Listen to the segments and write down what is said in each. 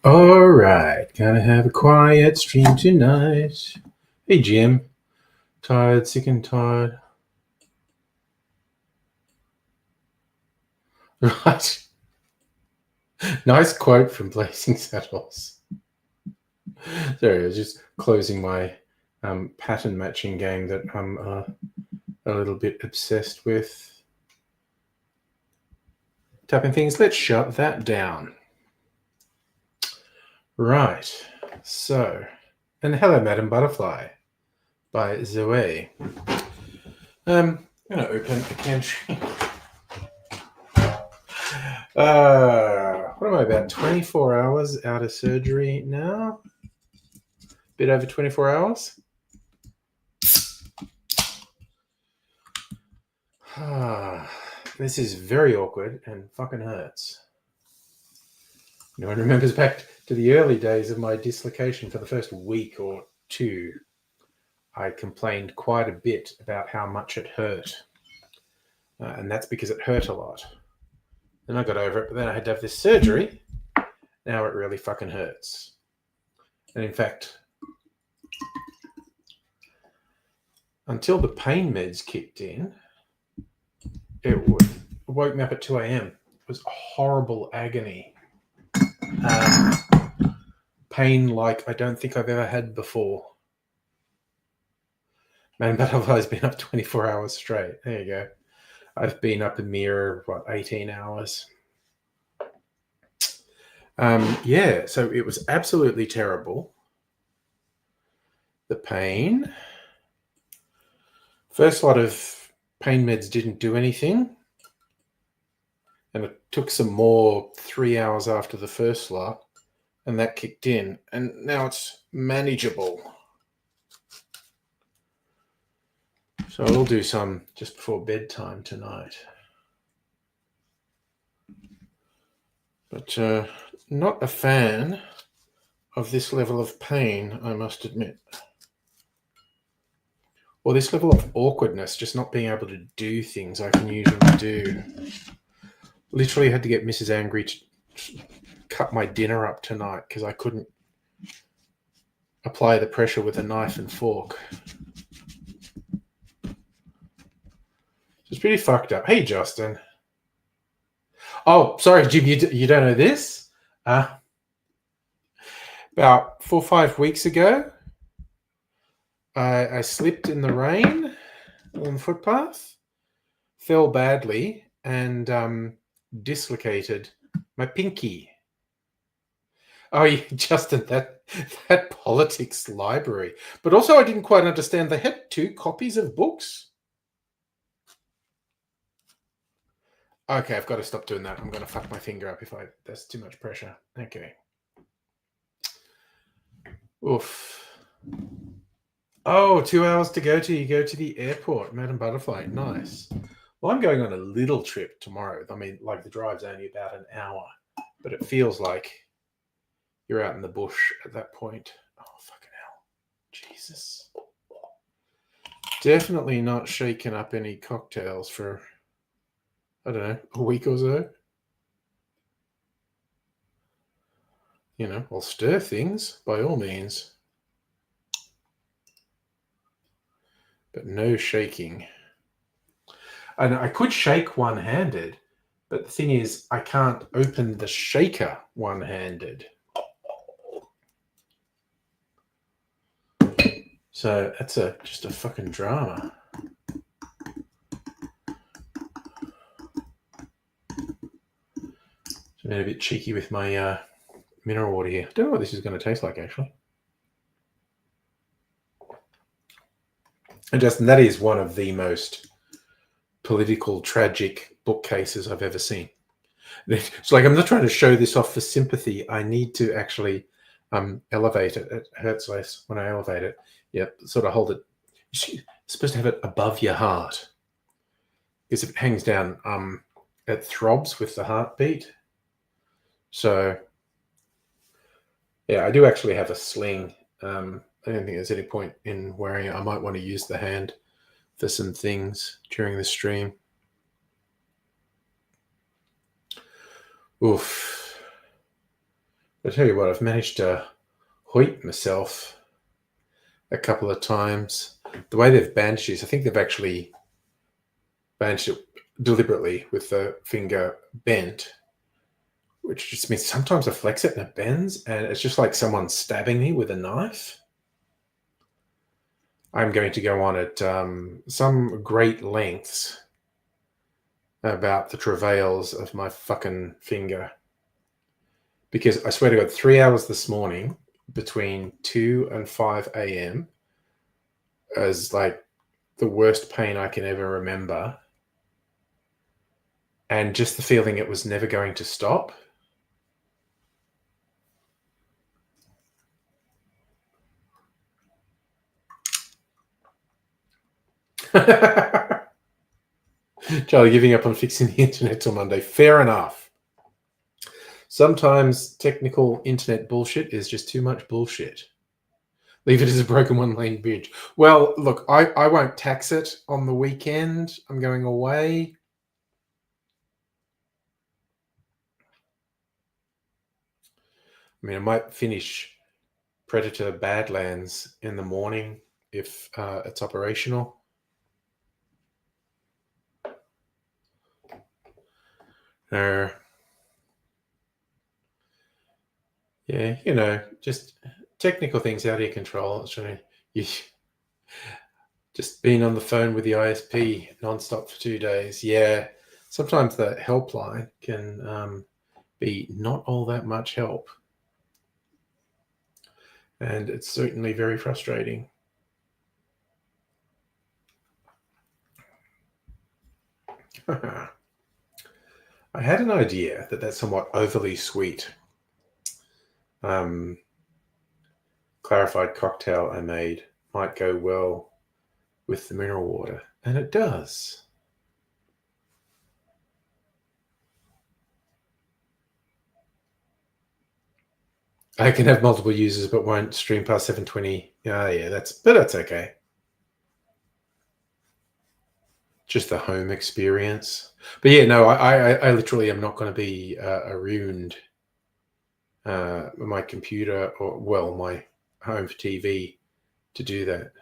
All right, gonna have a quiet stream tonight. Hey, Jim. Tired, sick and tired. Right. Nice quote from Blazing Saddles. Sorry, I was just closing my pattern matching game that I'm a little bit obsessed with. Tapping things. Let's shut that down. Right. So, and Hello, Madam Butterfly by Zoe. I'm going to open a pantry. What am I, about 24 hours out of surgery now? Bit over 24 hours. This is very awkward and fucking hurts. No one remembers back to the early days of my dislocation. For the first week or two, I complained quite a bit about how much it hurt. And that's because it hurt a lot. Then I got over it, but then I had to have this surgery. Now it really fucking hurts. And in fact, until the pain meds kicked in, it woke me up at 2 a.m. It was horrible agony. Pain like I don't think I've ever had before. Man, Butterfly's been up 24 hours straight. There you go. I've been up a mere, 18 hours. Yeah, so it was absolutely terrible. The pain. First lot of pain meds didn't do anything. And it took some more 3 hours after the first lot. And that kicked in. And now it's manageable. So I'll do some just before bedtime tonight. But not a fan of this level of pain, I must admit. Or this level of awkwardness, just not being able to do things I can usually do. Literally had to get Mrs. Angry to cut my dinner up tonight because I couldn't apply the pressure with a knife and fork. It's pretty fucked up. Hey, Justin. Oh, sorry, Jim, you don't know this? About 4 or 5 weeks ago, I slipped in the rain on the footpath, fell badly, and dislocated my pinky. Oh, yeah, Justin, that politics library. But also I didn't quite understand. They had 2 copies of books. Okay, I've got to stop doing that. I'm going to fuck my finger up if that's too much pressure. Okay. Oof. Oh, 2 hours to go to. You go to the airport, Madam Butterfly. Nice. Well, I'm going on a little trip tomorrow. I mean, like the drive's only about an hour, but it feels like you're out in the bush at that point. Oh, fucking hell. Jesus. Definitely not shaking up any cocktails for, I don't know, a week or so. You know, I'll stir things by all means. But no shaking. And I could shake one-handed, but the thing is, I can't open the shaker one-handed. So that's just a fucking drama. So I'm a bit cheeky with my mineral water here. I don't know what this is going to taste like, actually. And Justin, that is one of the most political, tragic bookcases I've ever seen. It's like, I'm not trying to show this off for sympathy. I need to actually elevate it. It hurts less when I elevate it. Yep, sort of hold it. You're supposed to have it above your heart. Because if it hangs down, it throbs with the heartbeat. So, yeah, I do actually have a sling. I don't think there's any point in wearing it. I might want to use the hand for some things during the stream. Oof. I tell you what, I've managed to hoit myself a couple of times. The way they've bandaged this, I think they've actually bandaged it deliberately with the finger bent, which just means sometimes I flex it and it bends, and it's just like someone stabbing me with a knife. I'm going to go on at some great lengths about the travails of my fucking finger. Because I swear to God, 3 hours this morning between 2 and 5 a.m. is like the worst pain I can ever remember. And just the feeling it was never going to stop. Charlie giving up on fixing the internet till Monday. Fair enough. Sometimes technical internet bullshit is just too much bullshit. Leave it as a broken one-lane bridge. Well, look, I won't tax it on the weekend. I'm going away. I mean, I might finish Predator Badlands in the morning if it's operational. Yeah, you know, just technical things out of your control. Just being on the phone with the ISP nonstop for 2 days. Yeah, sometimes the helpline can be not all that much help. And it's certainly very frustrating. I had an idea that somewhat overly sweet clarified cocktail I made might go well with the mineral water, and it does. I can have multiple users, but won't stream past 720. Yeah, that's okay. Just the home experience. But yeah, no, I literally am not going to be ruined my computer or, well, my home TV to do that.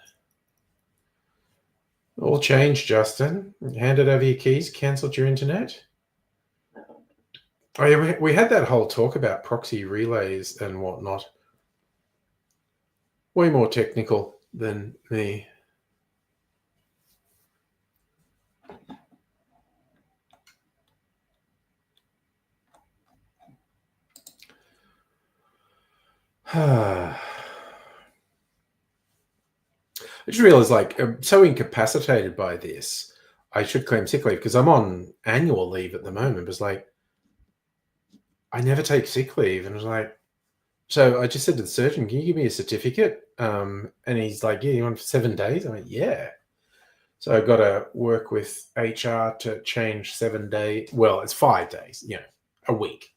All changed, Justin. Handed over your keys, cancelled your internet. Oh, yeah, we had that whole talk about proxy relays and whatnot. Way more technical than me. I just realized, like, I'm so incapacitated by this. I should claim sick leave because I'm on annual leave at the moment. It's like, I never take sick leave. And I was like, so I just said to the surgeon, can you give me a certificate? And he's like, yeah, you want 7 days? I went, yeah. So I've got to work with HR to change 7 days. Well, it's 5 days, a week.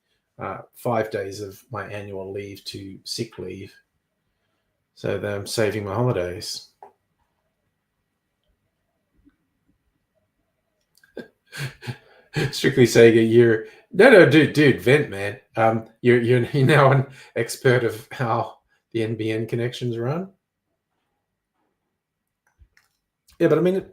5 days of my annual leave to sick leave. So that I'm saving my holidays. Strictly Sega, no, dude, vent, man. You're now an expert of how the NBN connections run. Yeah, but I mean,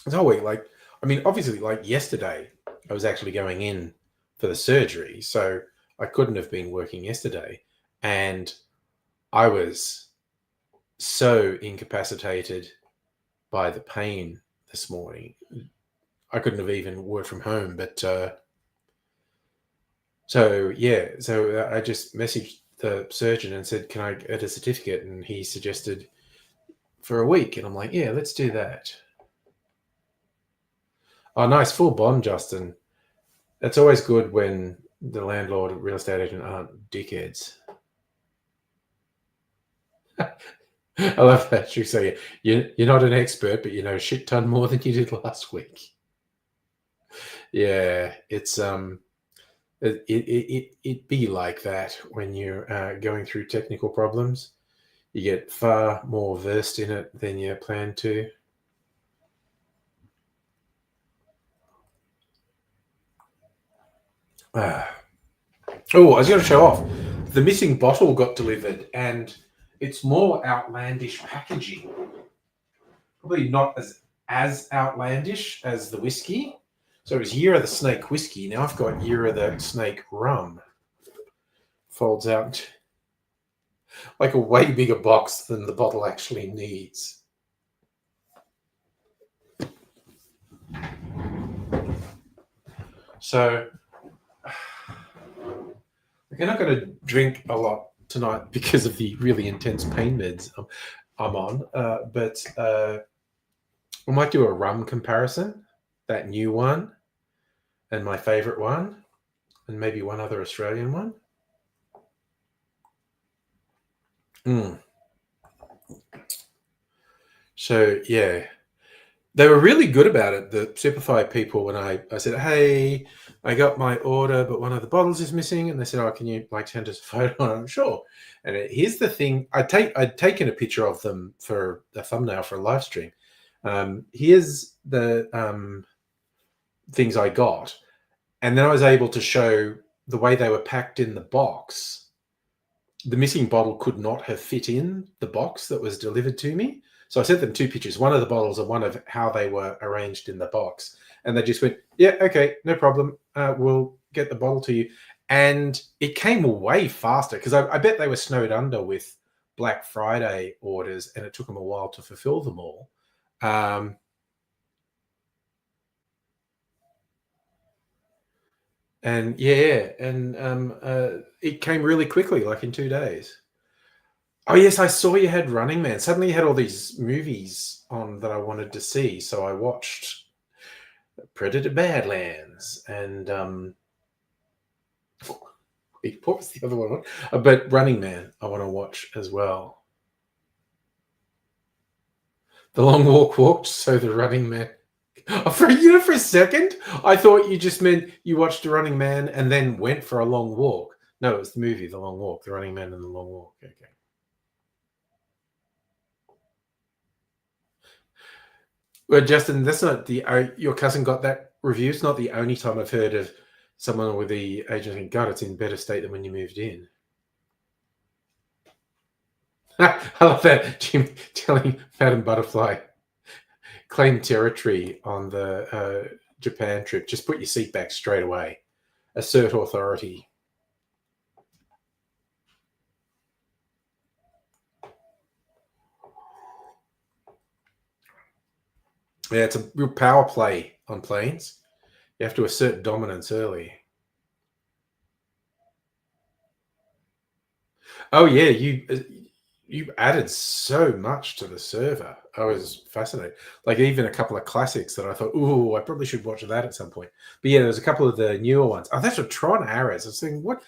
it's all week. Like, I mean, obviously, like yesterday, I was actually going in for the surgery, so I couldn't have been working yesterday, and I was so incapacitated by the pain this morning. I couldn't have even worked from home, but so I just messaged the surgeon and said, can I get a certificate? And he suggested for a week. And I'm like, yeah, let's do that. Oh, nice. Full bond, Justin. It's always good when the landlord, real estate agent aren't dickheads. I love that. You say you're not an expert, but you know a shit ton more than you did last week. Yeah, it's it be like that when you're going through technical problems. You get far more versed in it than you plan to. Oh, I was going to show off. The missing bottle got delivered, and it's more outlandish packaging. Probably not as outlandish as the whiskey. So it was Year of the Snake whiskey. Now I've got Year of the Snake rum. Folds out like a way bigger box than the bottle actually needs. So we're not going to drink a lot tonight because of the really intense pain meds I'm on, but we might do a rum comparison, that new one, and my favorite one, and maybe one other Australian one. So, yeah, they were really good about it, the Superfly people, when I said, hey, I got my order, but one of the bottles is missing. And they said, oh, can you send us a photo? And I'm sure. And here's the thing. I'd taken a picture of them for a thumbnail for a live stream. Here's the things I got. And then I was able to show the way they were packed in the box. The missing bottle could not have fit in the box that was delivered to me. So I sent them two pictures, one of the bottles and one of how they were arranged in the box. And they just went, yeah, okay, no problem. We'll get the bottle to you. And it came way faster because I bet they were snowed under with Black Friday orders and it took them a while to fulfill them all. And yeah, and it came really quickly, like in 2 days. Oh yes, I saw you had Running Man. Suddenly you had all these movies on that I wanted to see, so I watched Predator Badlands and what was the other one? But Running Man I want to watch as well. The Long Walk walked, so the Running Man. Oh, for a second, I thought you just meant you watched The Running Man and then went for a long walk. No, it was the movie The Long Walk, The Running Man and the Long Walk. Okay. Well, Justin, that's not the your cousin got that review. It's not the only time I've heard of someone with the agent saying, God, it's in better state than when you moved in. I love that. Jim telling Madam Butterfly, claim territory on the Japan trip. Just put your seat back straight away. Assert authority. Yeah, it's a real power play on planes. You have to assert dominance early. Oh yeah, you added so much to the server. I was fascinated. Like even a couple of classics that I thought, oh, I probably should watch that at some point. But yeah, there's a couple of the newer ones. Oh, that's a Tron Ares. I was thinking, what?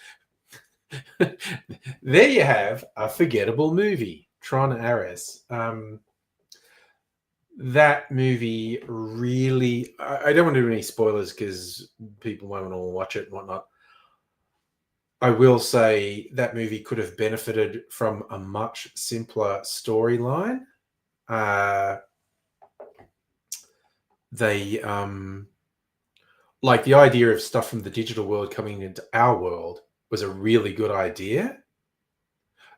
There you have a forgettable movie, Tron Ares. That movie really. I don't want to do any spoilers because people won't want to watch it and whatnot. I will say that movie could have benefited from a much simpler storyline. They like the idea of stuff from the digital world coming into our world was a really good idea.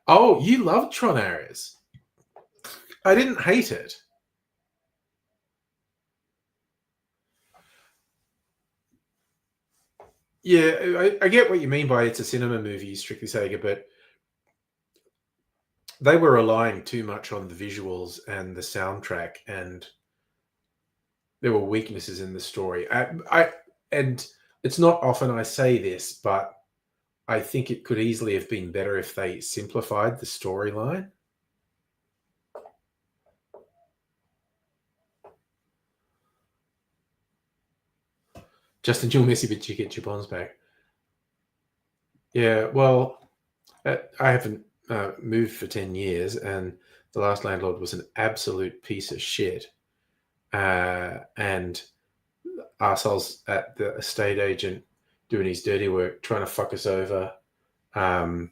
Oh, you loved Tron Ares. I didn't hate it. Yeah, I get what you mean by it's a cinema movie, strictly Sega, but they were relying too much on the visuals and the soundtrack, and there were weaknesses in the story. And it's not often I say this, but I think it could easily have been better if they simplified the storyline. Justin, you'll miss it, but you get your bonds back. Yeah, well, I haven't moved for 10 years, and the last landlord was an absolute piece of shit. And arseholes at the estate agent doing his dirty work, trying to fuck us over. I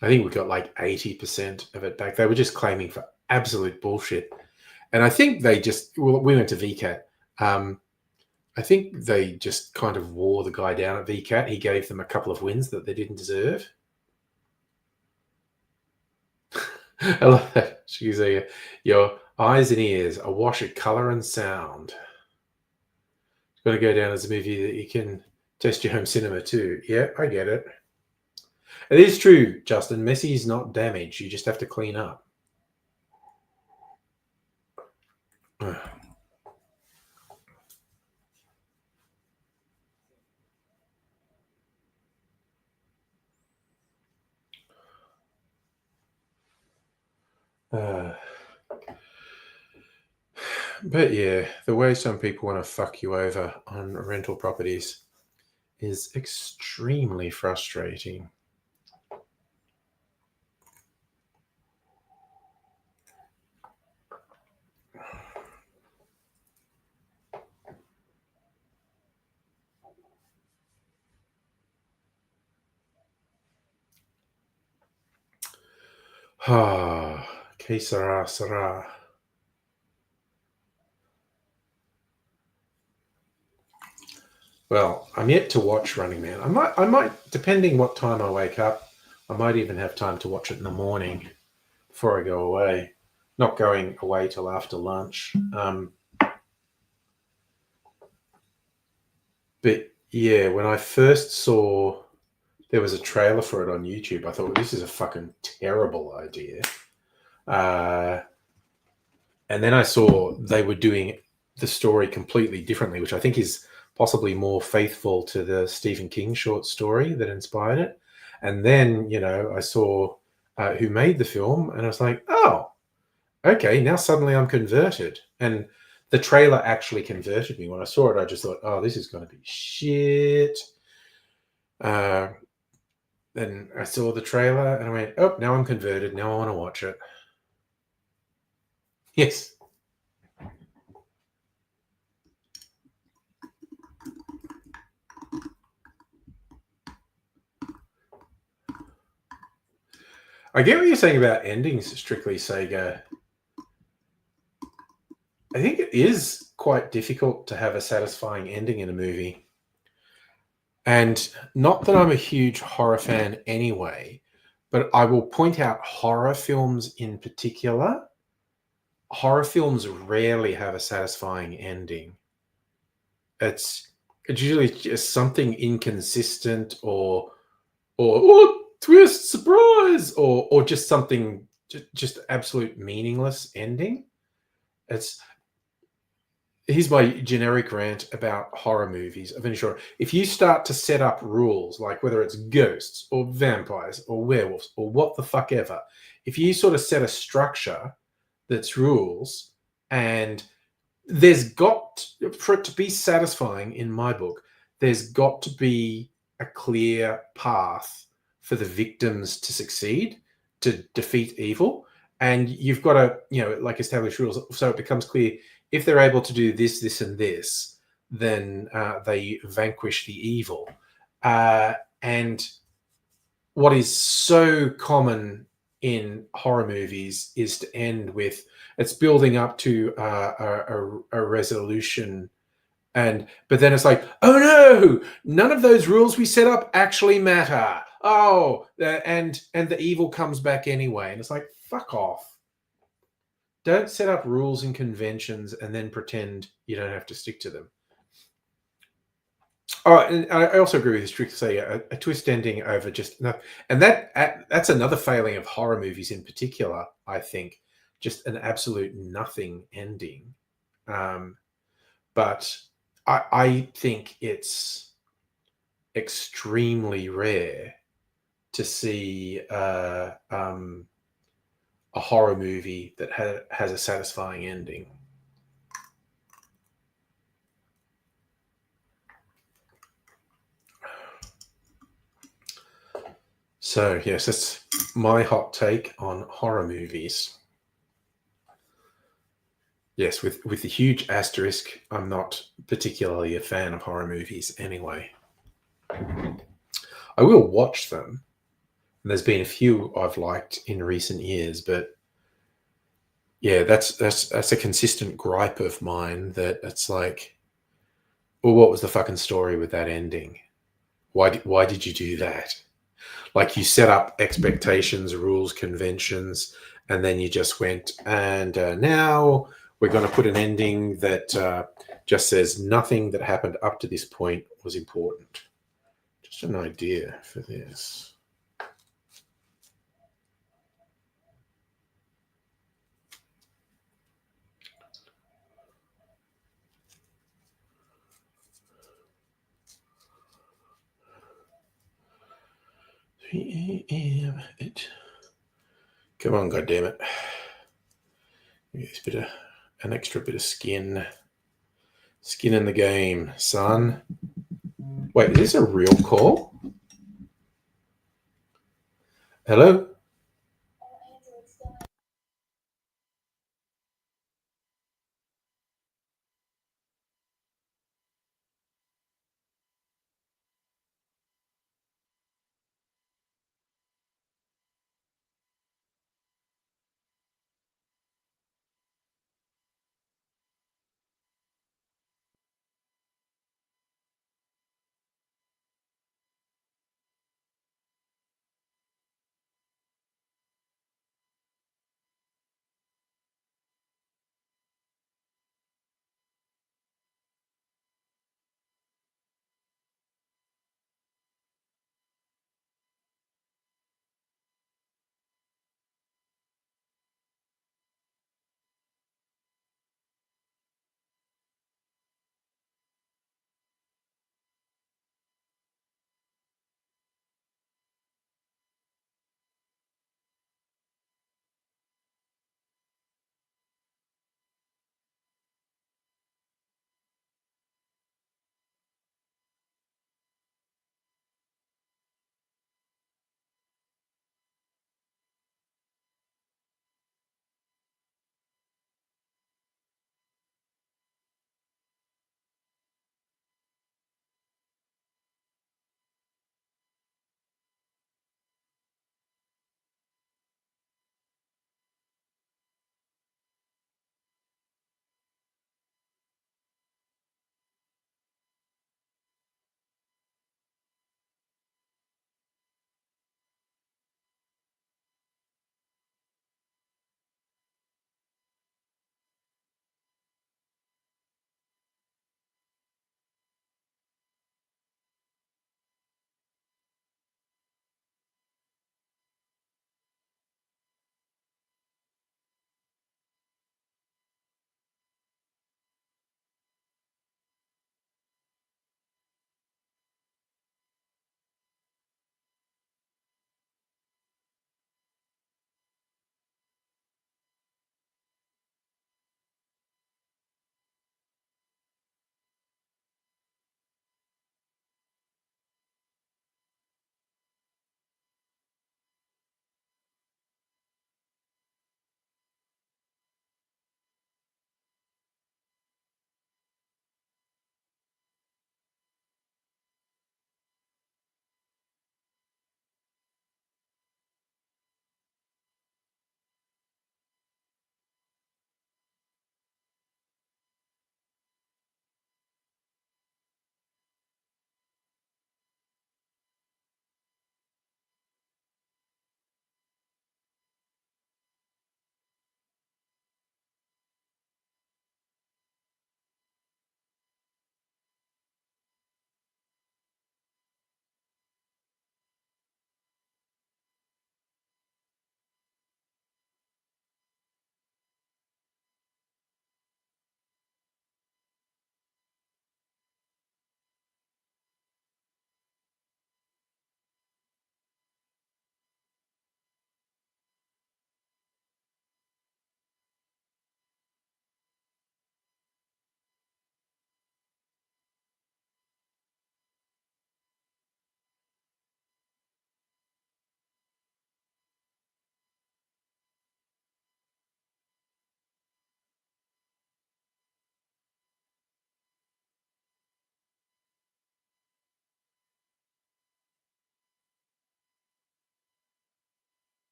think we got like 80% of it back. They were just claiming for absolute bullshit. And I think they just, well, we went to VCAT. I think they just kind of wore the guy down at VCAT. He gave them a couple of wins that they didn't deserve. I love that. She's your eyes and ears, a wash of color and sound. It's got to go down as a movie that you can test your home cinema too. Yeah, I get it. It is true, Justin. Messy is not damage. You just have to clean up. But yeah, the way some people want to fuck you over on rental properties is extremely frustrating. Que sera, sera. Well, I'm yet to watch Running Man. I might, depending what time I wake up, I might even have time to watch it in the morning before I go away. Not going away till after lunch. But yeah, when I first saw there was a trailer for it on YouTube, I thought, this is a fucking terrible idea. And then I saw they were doing the story completely differently, which I think is possibly more faithful to the Stephen King short story that inspired it. And then, I saw who made the film, and I was like, oh, okay, now suddenly I'm converted. And the trailer actually converted me. When I saw it, I just thought, oh, this is going to be shit. Then I saw the trailer and I went, oh, now I'm converted. Now I want to watch it. Yes. I get what you're saying about endings, Strictly Sega. I think it is quite difficult to have a satisfying ending in a movie. And not that I'm a huge horror fan anyway, but I will point out horror films in particular. Horror films rarely have a satisfying ending. It's usually just something inconsistent or twist, surprise, or just something just absolute meaningless ending. Here's my generic rant about horror movies of any sort. If you start to set up rules, like whether it's ghosts or vampires or werewolves or what the fuck ever, if you sort of set a structure that's rules, and there's got, for it to be satisfying in my book, there's got to be a clear path for the victims to succeed, to defeat evil. And you've got to, like establish rules so it becomes clear if they're able to do this, this, and this, then they vanquish the evil. And what is so common in horror movies is to end with it's building up to a resolution, but then it's like, oh no, none of those rules we set up actually matter. Oh, and the evil comes back anyway, and it's like, fuck off. Don't set up rules and conventions and then pretend you don't have to stick to them. Oh, and I also agree with you, Strict to say a twist ending over just enough. And that's another failing of horror movies in particular, I think. Just an absolute nothing ending. But I think it's extremely rare to see a horror movie that has a satisfying ending. So yes, my hot take on horror movies. Yes, with the huge asterisk, I'm not particularly a fan of horror movies anyway. I will watch them. And there's been a few I've liked in recent years, but yeah, that's a consistent gripe of mine that it's like, well, what was the fucking story with that ending? Why did you do that? Like you set up expectations, rules, conventions, and then you just went and now we're going to put an ending that just says nothing that happened up to this point was important. Just an idea for this. Come on, goddammit. It's a bit of an extra bit of skin. Skin in the game, son. Wait, is this a real call? Hello?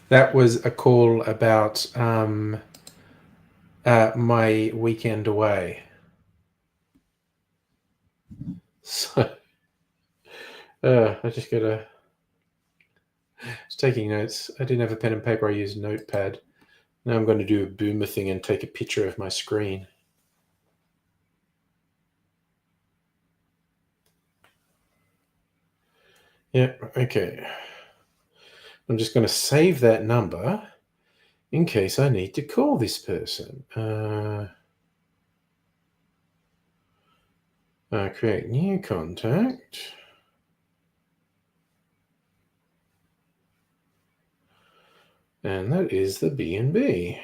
That was a call about my weekend away. So I just gotta. I was taking notes. I didn't have a pen and paper. I used Notepad. Now I'm going to do a boomer thing and take a picture of my screen. Yeah, okay. I'm just going to save that number in case I need to call this person. Create new contact. And that is the B&B.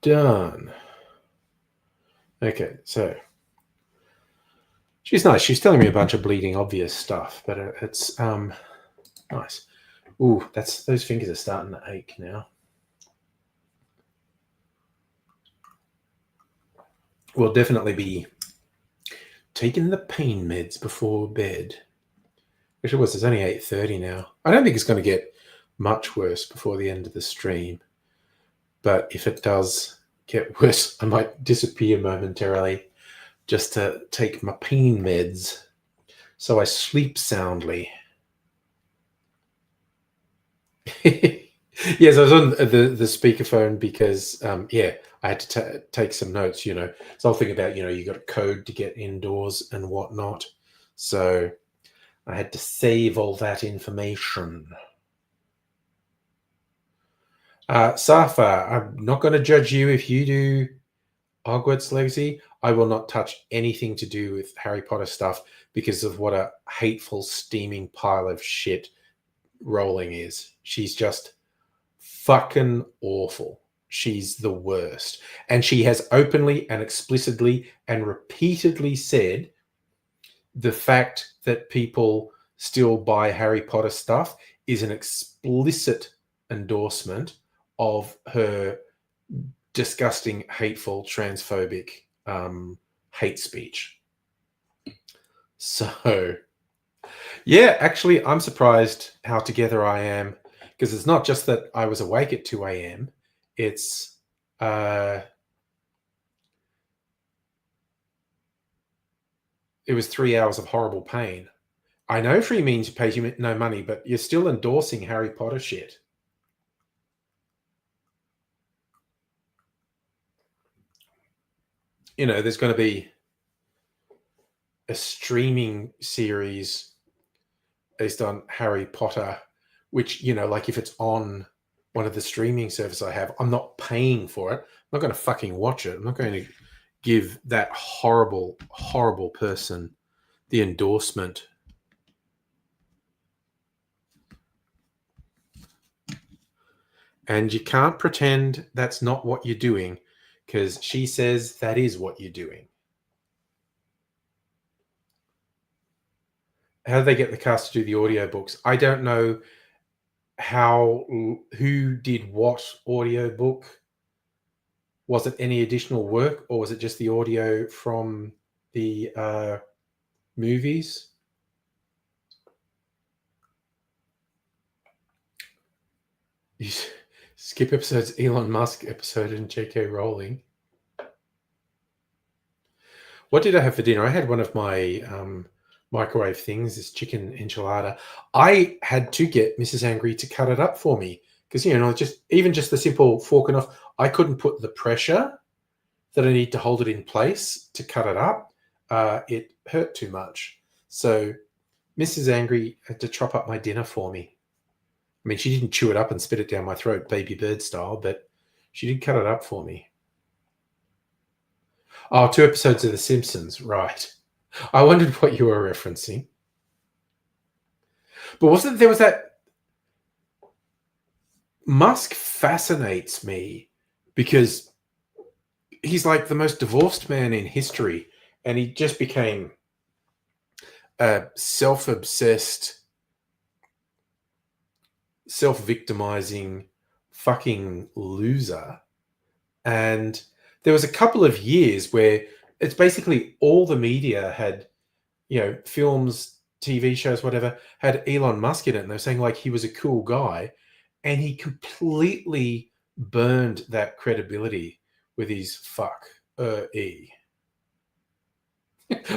Done. Okay, so she's nice. She's telling me a bunch of bleeding obvious stuff, but it's nice. Ooh, those fingers are starting to ache now. We'll definitely be taking the pain meds before bed. Which it was. It's only 8:30 now. I don't think it's going to get much worse before the end of the stream. But if it does get worse, I might disappear momentarily just to take my pain meds so I sleep soundly. Yes, I was on the speakerphone because, I had to take some notes, So I'll think about, you got a code to get indoors and whatnot. So I had to save all that information. Safa, I'm not going to judge you if you do Hogwarts Legacy. I will not touch anything to do with Harry Potter stuff because of what a hateful, steaming pile of shit Rowling is. She's just fucking awful. She's the worst. And she has openly and explicitly and repeatedly said the fact that people still buy Harry Potter stuff is an explicit endorsement of her disgusting, hateful, transphobic hate speech. So, yeah, actually, I'm surprised how together I am because it's not just that I was awake at 2 a.m. It's it was 3 hours of horrible pain. I know free means you pay you no money, but you're still endorsing Harry Potter shit. There's going to be a streaming series based on Harry Potter, which, like if it's on one of the streaming services I have, I'm not paying for it. I'm not going to fucking watch it. I'm not going to give that horrible, horrible person the endorsement. And you can't pretend that's not what you're doing because she says that is what you're doing. How do they get the cast to do the audiobooks? I don't know who did what audiobook. Was it any additional work or was it just the audio from the movies? You skip episodes, Elon Musk episode and J.K. Rowling. What did I have for dinner? I had one of my microwave things, this chicken enchilada. I had to get Mrs. Angry to cut it up for me because, just the simple fork and off, I couldn't put the pressure that I need to hold it in place to cut it up. It hurt too much. So Mrs. Angry had to chop up my dinner for me. I mean, she didn't chew it up and spit it down my throat, baby bird style, but she did cut it up for me. Oh, 2 episodes of The Simpsons, right. I wondered what you were referencing. But there was that... Musk fascinates me because he's like the most divorced man in history, and he just became a self-obsessed, self-victimizing fucking loser. And there was a couple of years where it's basically all the media had films, TV shows, whatever, had Elon Musk in it, and they're saying like he was a cool guy, and he completely burned that credibility with his fuck e.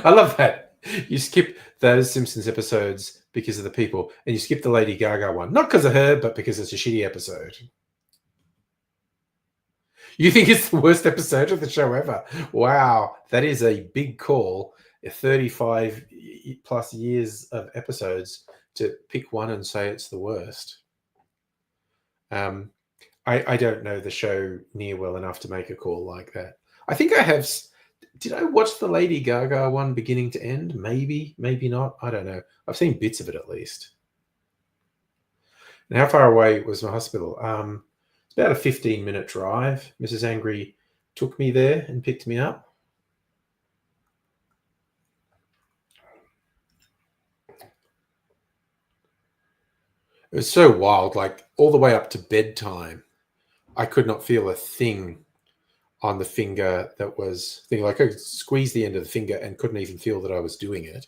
I love that. You skip those Simpsons episodes because of the people, and you skip the Lady Gaga one, not because of her, but because it's a shitty episode. You think it's the worst episode of the show ever? Wow, that is a big call. 35 plus years of episodes to pick one and say it's the worst. I don't know the show near well enough to make a call like that. I think I have. Did I watch the Lady Gaga one beginning to end? Maybe, maybe not. I don't know. I've seen bits of it at least. And how far away was my hospital? It's about a 15-minute drive. Mrs. Angry took me there and picked me up. It was so wild, like all the way up to bedtime. I could not feel a thing on the finger that was thing. Like I could squeeze the end of the finger and couldn't even feel that I was doing it.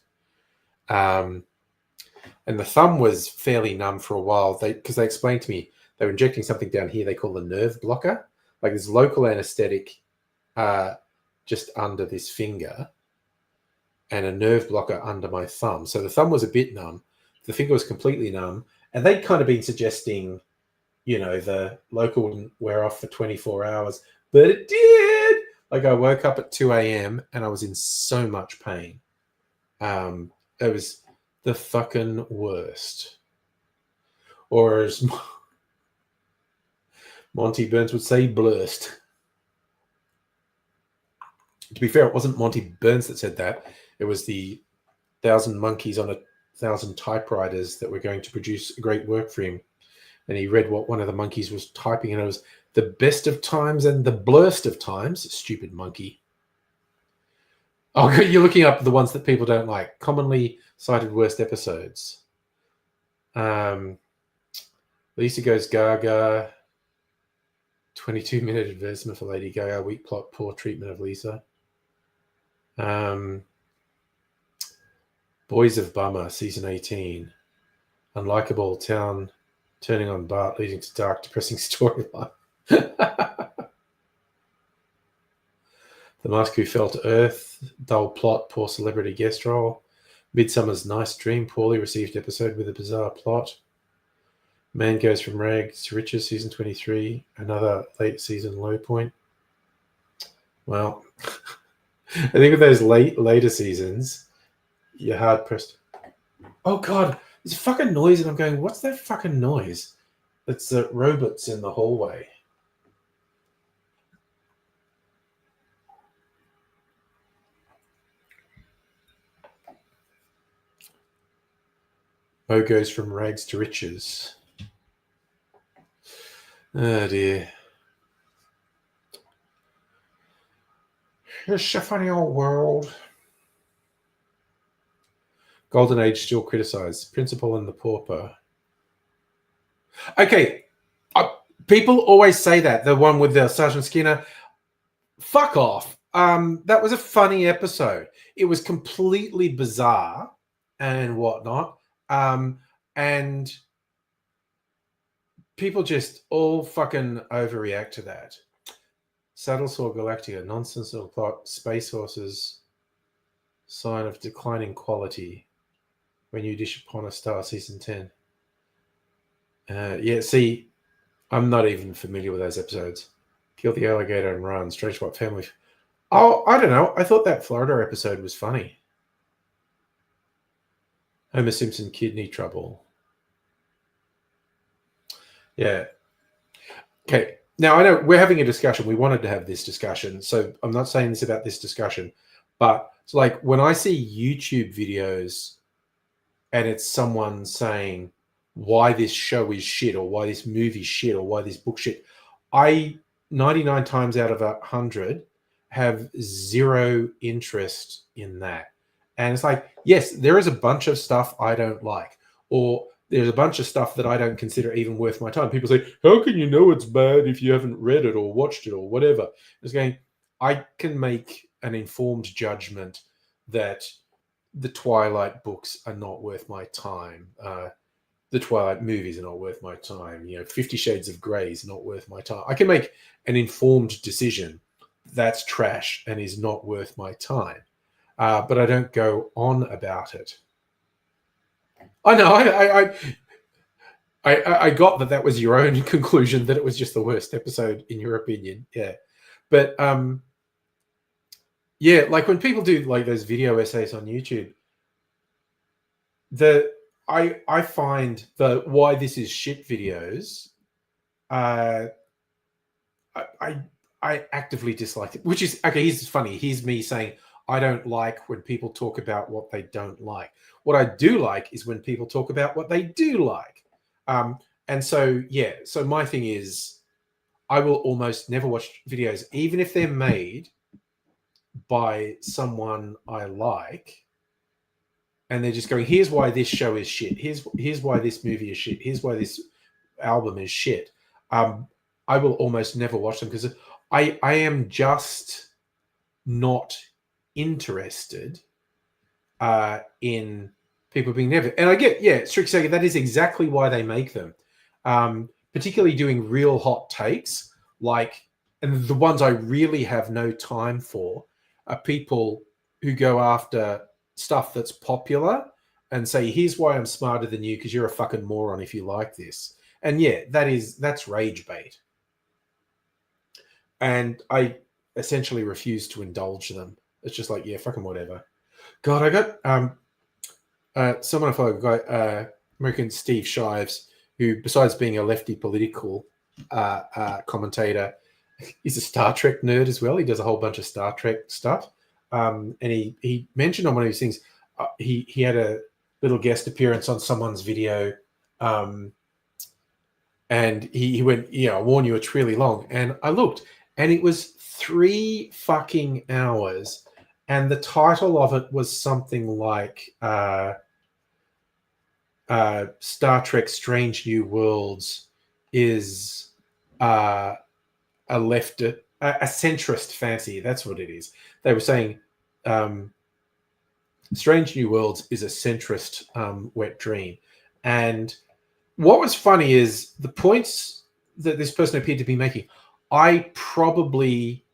And the thumb was fairly numb for a while. Because they explained to me they were injecting something down here they call a nerve blocker, like this local anesthetic just under this finger, and a nerve blocker under my thumb. So the thumb was a bit numb, the finger was completely numb, and they'd kind of been suggesting, the local wouldn't wear off for 24 hours, but it did. Like I woke up at 2 a.m. and I was in so much pain. It was the fucking worst. Or as Monty Burns would say, blurst. To be fair, it wasn't Monty Burns that said that. It was the 1,000 monkeys on 1,000 typewriters that were going to produce a great work for him. And he read what one of the monkeys was typing, and it was the best of times and the blurst of times. Stupid monkey. Oh, you're looking up the ones that people don't like. Commonly cited worst episodes. Lisa Goes Gaga. 22-minute advertisement for Lady Gaga. Weak plot, poor treatment of Lisa. Boys of Bummer, season 18. Unlikable town turning on Bart, leading to dark, depressing storyline. The Mask Who Fell to Earth, dull plot, poor celebrity guest role. Midsummer's Nice Dream, poorly received episode with a bizarre plot. Man Goes From Rags to Riches, season 23, another late season low point. Well, I think with those later seasons, you're hard pressed. Oh God, there's a fucking noise, and I'm going, what's that fucking noise? It's the robots in the hallway. Mo Goes From Rags to Riches. Oh dear. It's a funny old world. Golden Age still criticised. Principal and the Pauper. Okay, people always say that. The one with the Sergeant Skinner. Fuck off. That was a funny episode. It was completely bizarre and whatnot. And people just all fucking overreact to that. Saddlesaw Galactica, nonsensical plot, space horses, sign of declining quality. When You Dish Upon a Star, season 10. Yeah, see, I'm not even familiar with those episodes. Kill the Alligator and Run, Strange White Family. Oh, I don't know. I thought that Florida episode was funny. Homer Simpson kidney trouble. Yeah. Okay. Now, I know we're having a discussion. We wanted to have this discussion. So I'm not saying this about this discussion. But it's like when I see YouTube videos and it's someone saying why this show is shit or why this movie shit or why this book shit, I 99 times out of 100 have zero interest in that. And it's like, yes, there is a bunch of stuff I don't like, or there's a bunch of stuff that I don't consider even worth my time. People say, how can you know it's bad if you haven't read it or watched it or whatever? It's going, I can make an informed judgment that the Twilight books are not worth my time. The Twilight movies are not worth my time. 50 Shades of Grey is not worth my time. I can make an informed decision that's trash and is not worth my time. But I don't go on about it. I know. I got that was your own conclusion, that it was just the worst episode in your opinion. Yeah. But yeah, like when people do like those video essays on YouTube, I find the why this is shit videos, I actively dislike it. Which is okay. Here's funny. Here's me saying I don't like when people talk about what they don't like. What I do like is when people talk about what they do like. And so yeah. So my thing is, I will almost never watch videos, even if they're made by someone I like, and they're just going, here's why this show is shit. Here's why this movie is shit. Here's why this album is shit. I will almost never watch them because I am just not interested in people being negative. And I get, yeah, strictly saying that is exactly why they make them. Particularly doing real hot takes, and the ones I really have no time for are people who go after stuff that's popular and say, here's why I'm smarter than you because you're a fucking moron if you like this. And yeah, that's rage bait. And I essentially refuse to indulge them. It's just like, yeah, fucking whatever. God, I got someone I follow, guy, American Steve Shives, who besides being a lefty political commentator, he's a Star Trek nerd as well. He does a whole bunch of Star Trek stuff. And he mentioned on one of his things, he had a little guest appearance on someone's video, and he went, yeah, I warn you, it's really long. And I looked, and it was 3 fucking hours, and the title of it was something like Star Trek Strange New Worlds is a centrist fantasy. That's what it is. They were saying Strange New Worlds is a centrist wet dream. And what was funny is the points that this person appeared to be making, I probably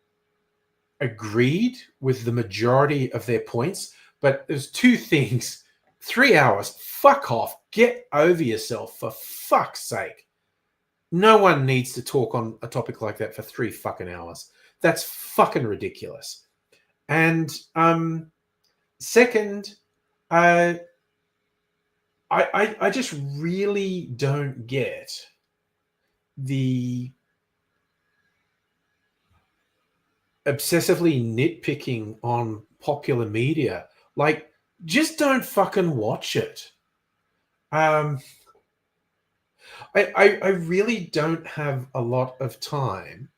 agreed with the majority of their points, but there's 2 things. 3 hours, fuck off, get over yourself, for fuck's sake. No one needs to talk on a topic like that for 3 fucking hours. That's fucking ridiculous. And second, I just really don't get the obsessively nitpicking on popular media. Like, just don't fucking watch it. I really don't have a lot of time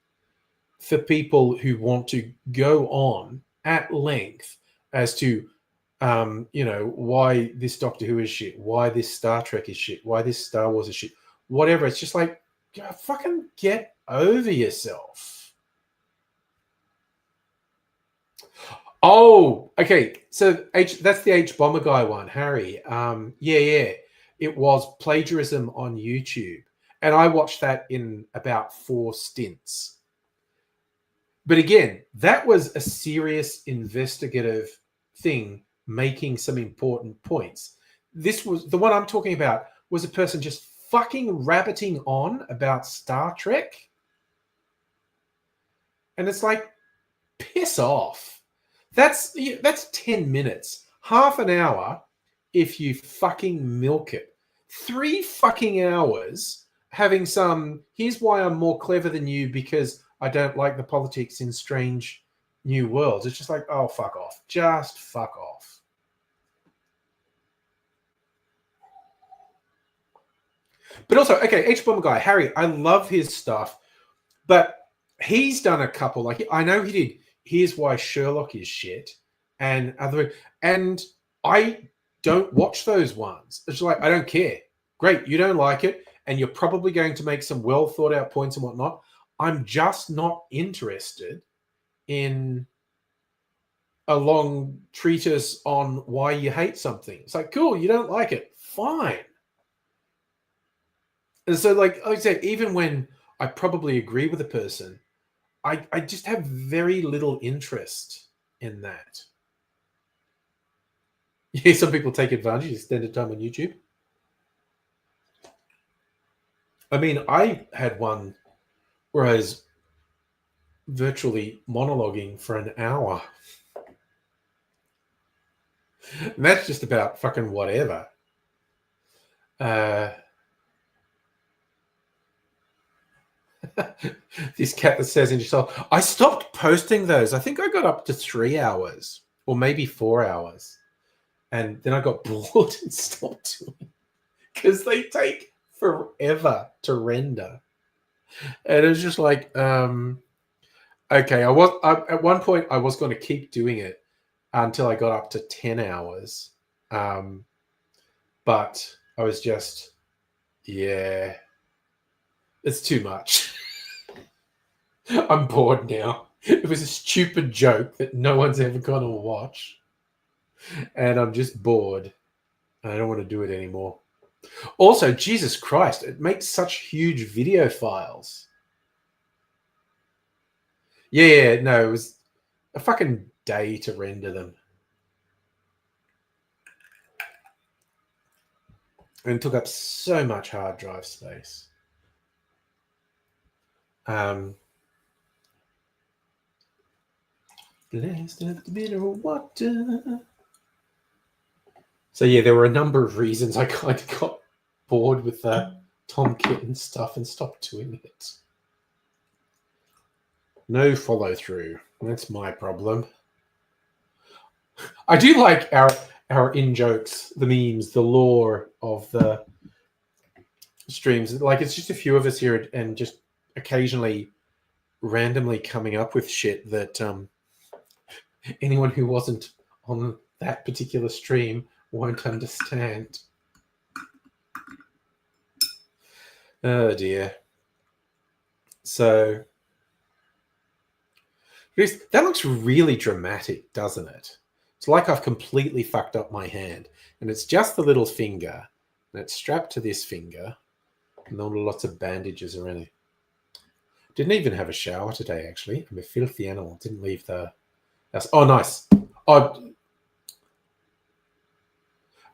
for people who want to go on at length as to, why this Doctor Who is shit, why this Star Trek is shit, why this Star Wars is shit, whatever. It's just like, fucking get over yourself. Oh, okay. So that's the H-Bomber guy one, Harry. Yeah. It was plagiarism on YouTube. And I watched that in about 4 stints. But again, that was a serious investigative thing making some important points. This was the one I'm talking about, was a person just fucking rabbiting on about Star Trek. And it's like, piss off. That's 10 minutes, half an hour if you fucking milk it. 3 fucking hours having some, here's why I'm more clever than you because I don't like the politics in Strange New Worlds. It's just like, oh, fuck off. Just fuck off. But also, okay, H-Bomber guy, Harry, I love his stuff, but he's done a couple, like, I know he did Here's Why Sherlock is Shit, and I don't watch those ones. It's like, I don't care. Great, you don't like it, and you're probably going to make some well thought out points and whatnot. I'm just not interested in a long treatise on why you hate something. It's like, cool, you don't like it, fine. And so, like I say, even when I probably agree with a person, I just have very little interest in that. Yeah, some people take advantage of extended time on YouTube. I mean, I had one where I was virtually monologuing for an hour. And that's just about fucking whatever. This cat that says in yourself, I stopped posting those. I think I got up to 3 hours or maybe 4 hours. And then I got bored and stopped doing because they take forever to render. And it was just like, okay, at one point I was going to keep doing it until I got up to 10 hours. But I was just, yeah, it's too much. I'm bored now. It was a stupid joke that no one's ever going to watch. And I'm just bored. And I don't want to do it anymore. Also, Jesus Christ, it makes such huge video files. Yeah, no, it was a fucking day to render them. And it took up so much hard drive space. Blessed of the mineral water. So yeah, there were a number of reasons I kind of got bored with the Tom Kitten stuff and stopped doing it. No follow through. That's my problem. I do like our in jokes, the memes, the lore of the streams. Like it's just a few of us here and just occasionally randomly coming up with shit that anyone who wasn't on that particular stream won't understand. Oh dear. So that looks really dramatic, doesn't it? It's like I've completely fucked up my hand, and it's just the little finger, and it's strapped to this finger, and there are lots of bandages around it. Didn't even have a shower today, actually. I'm a filthy animal. Didn't leave the house. Oh, nice. Oh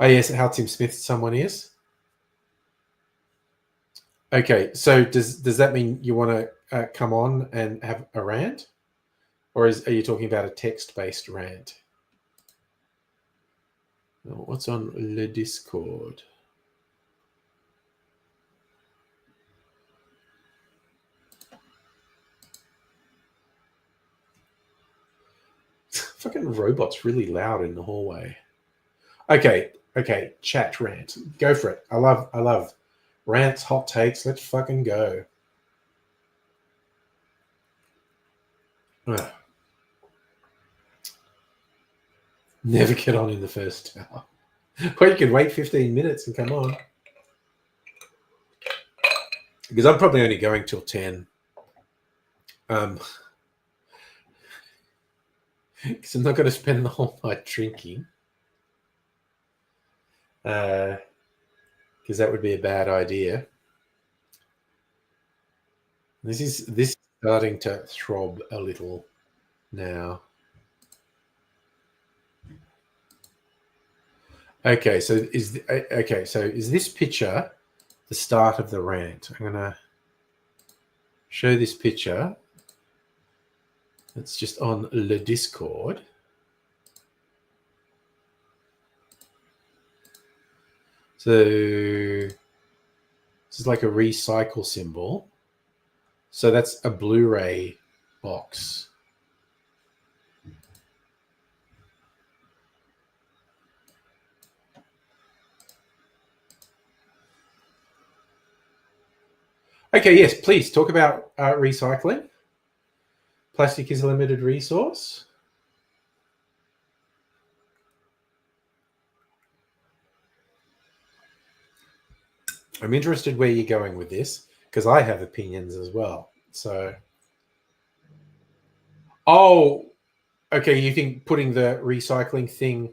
yes, how Tim Smith someone is. Okay, so does that mean you want to come on and have a rant? Or are you talking about a text-based rant? What's on the Discord? Fucking robot's really loud in the hallway. Okay, chat rant. Go for it. I love rants, hot takes. Let's fucking go. Ugh. Never get on in the first hour. Well, you can wait 15 minutes and come on. Because I'm probably only going till 10. Because I'm not going to spend the whole night drinking. Because that would be a bad idea. This is starting to throb a little now. Okay, so is this picture the start of the rant? I'm gonna show this picture. It's just on the Discord. So this is like a recycle symbol. So that's a Blu-ray box. Okay, yes, please talk about recycling. Plastic is a limited resource. I'm interested where you're going with this because I have opinions as well. So, Okay, you think putting the recycling thing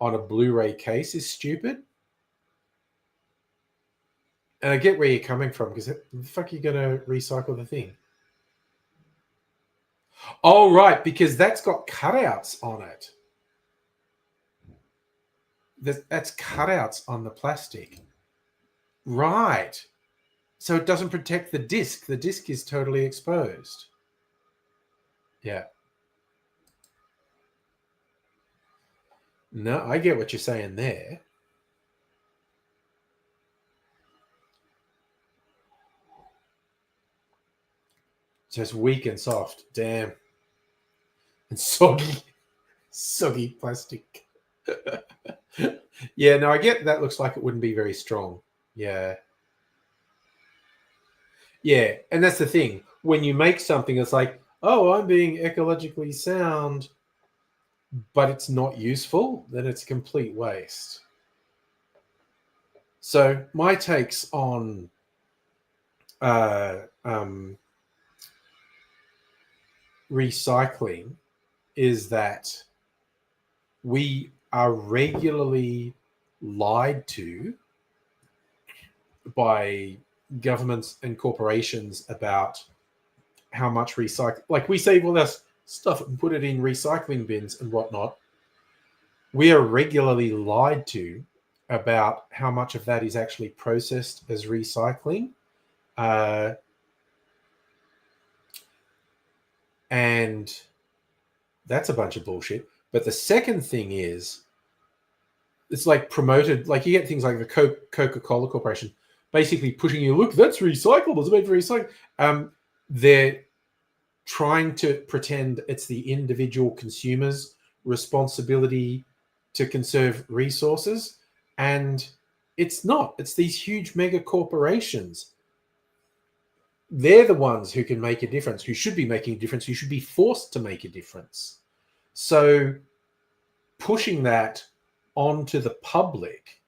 on a Blu-ray case is stupid? And I get where you're coming from, because the fuck are you going to recycle the thing? Oh, right, because that's got cutouts on it. That's cutouts on the plastic. Right. So it doesn't protect the disc. The disc is totally exposed. Yeah. No, I get what you're saying there. So it's weak and soft. Damn. And soggy plastic. Yeah, no, I get that looks like it wouldn't be very strong. Yeah. Yeah. And that's the thing. When you make something, it's like, oh, I'm being ecologically sound, but it's not useful, then it's complete waste. So my takes on uh, recycling is that we are regularly lied to by governments and corporations about how much recycle. Like, we save all this stuff and put it in recycling bins and whatnot. We are regularly lied to about how much of that is actually processed as recycling. And that's a bunch of bullshit. But the second thing is, it's like promoted, like you get things like the Coca-Cola Corporation basically pushing you, look, that's recyclable, it's made for recycling. They're trying to pretend it's the individual consumer's responsibility to conserve resources, and it's not. It's these huge mega corporations. They're the ones who can make a difference, who should be making a difference, who should be forced to make a difference. So pushing that onto the public,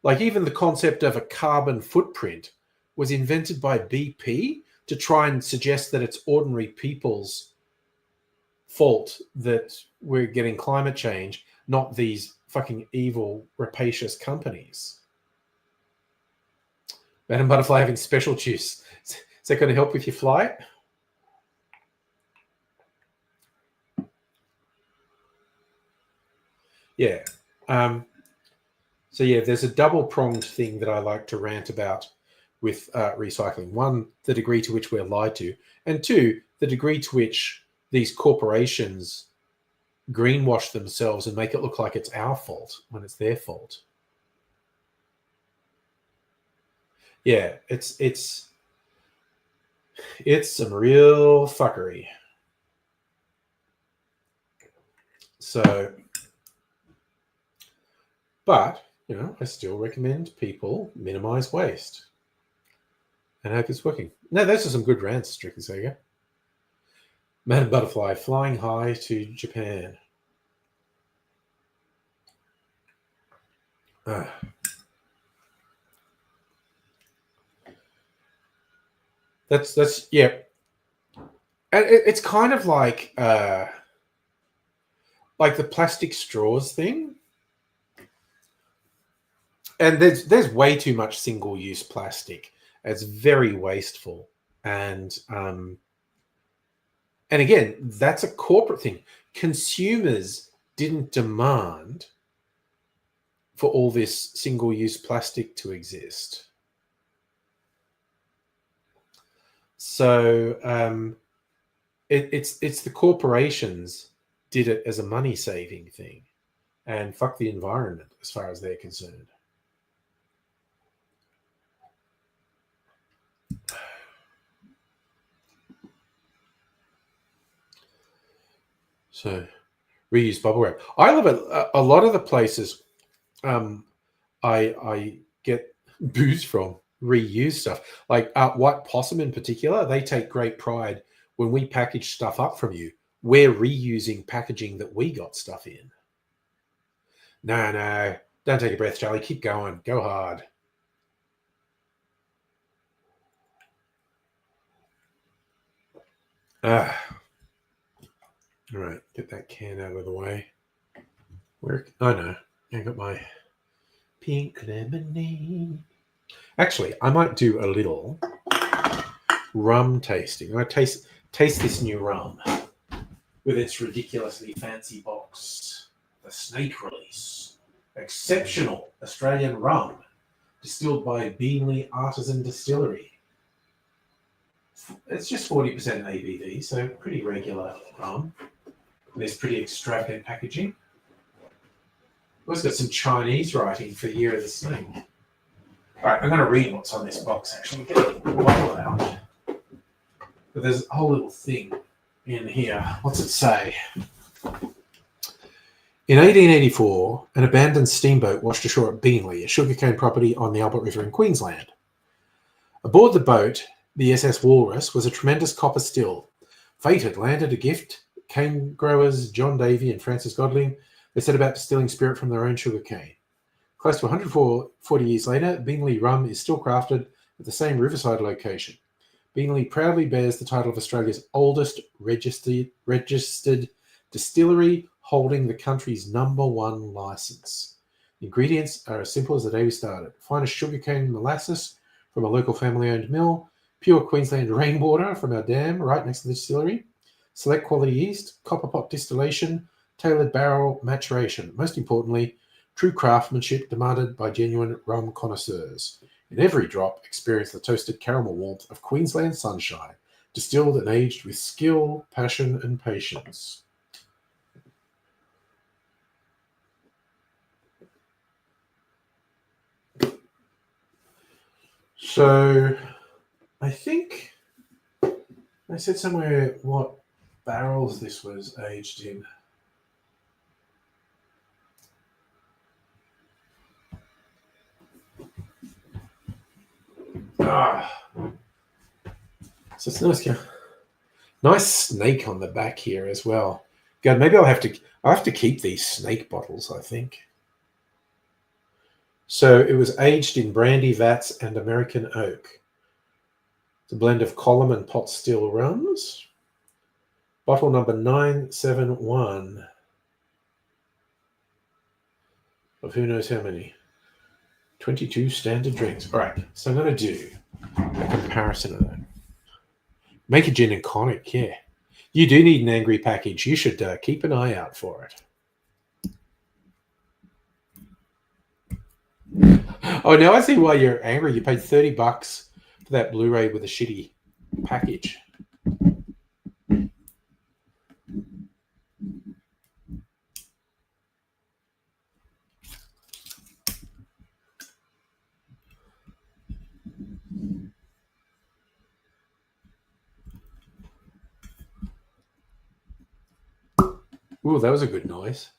like even the concept of a carbon footprint was invented by BP to try and suggest that it's ordinary people's fault that we're getting climate change, not these fucking evil, rapacious companies. Madam Butterfly having special juice. Is that going to help with your flight? Yeah. So yeah, there's a double-pronged thing that I like to rant about with recycling. One, the degree to which we're lied to, and two, the degree to which these corporations greenwash themselves and make it look like it's our fault when it's their fault. Yeah, it's some real fuckery. So, but I still recommend people minimize waste. And I hope it's working. No, those are some good rants, Strictly Sega. Madam Butterfly flying high to Japan. That's yeah. And it's kind of like the plastic straws thing. And there's way too much single use plastic. It's very wasteful. And again, that's a corporate thing. Consumers didn't demand for all this single use plastic to exist. So it's the corporations did it as a money saving thing, and fuck the environment as far as they're concerned. So reuse bubble wrap. I love it. A lot of the places I get booze from reuse stuff. Like White Possum in particular, they take great pride when we package stuff up from you. We're reusing packaging that we got stuff in. No, don't take a breath, Charlie. Keep going. Go hard. All right, get that can out of the way. Where? Oh no, I got my pink lemonade. Actually, I might do a little rum tasting. I taste this new rum with its ridiculously fancy box. The Snake Release, exceptional Australian rum, distilled by Beanley Artisan Distillery. It's just 40% ABV, so pretty regular rum. There's pretty extravagant packaging. It's got some Chinese writing for Year of the Snake. All right, I'm going to read what's on this box, actually. Get the bottle out. But there's a whole little thing in here. What's it say? In 1884, an abandoned steamboat washed ashore at Beanley, a sugarcane property on the Albert River in Queensland. Aboard the boat, the SS Walrus, was a tremendous copper still. Fate had landed a gift. Cane growers John Davy and Francis Godling, they set about distilling spirit from their own sugarcane. Close to 140 years later, Beanley rum is still crafted at the same riverside location. Beanley proudly bears the title of Australia's oldest registered distillery, holding the country's #1 license. The ingredients are as simple as the day we started. Finest sugarcane molasses from a local family-owned mill, pure Queensland rainwater from our dam right next to the distillery, select quality yeast, copper pot distillation, tailored barrel maturation. Most importantly, true craftsmanship demanded by genuine rum connoisseurs. In every drop, experience the toasted caramel warmth of Queensland sunshine, distilled and aged with skill, passion, and patience. So, I think I said somewhere what barrels this was aged in. So it's nice snake on the back here as well. God, maybe I'll have to keep these snake bottles, I think. So it was aged in brandy vats and American oak. It's a blend of column and pot still rums. Bottle number 971 of who knows how many. 22 standard drinks. All right, so I'm going to do a comparison of that. Make a gin and tonic, yeah. You do need an angry package. You should keep an eye out for it. Oh, now I see why you're angry. You paid $30 for that Blu-ray with a shitty package. Ooh, that was a good noise.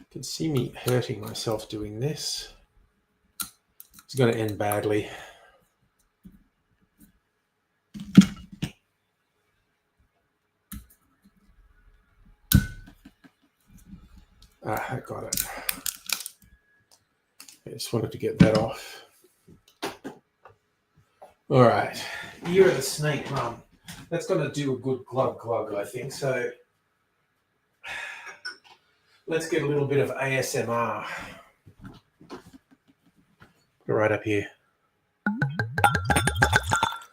You can see me hurting myself doing this. It's going to end badly. I got it. I just wanted to get that off. All right. Year of the Snake rum. That's going to do a good glug, I think. So let's get a little bit of ASMR. Put it right up here.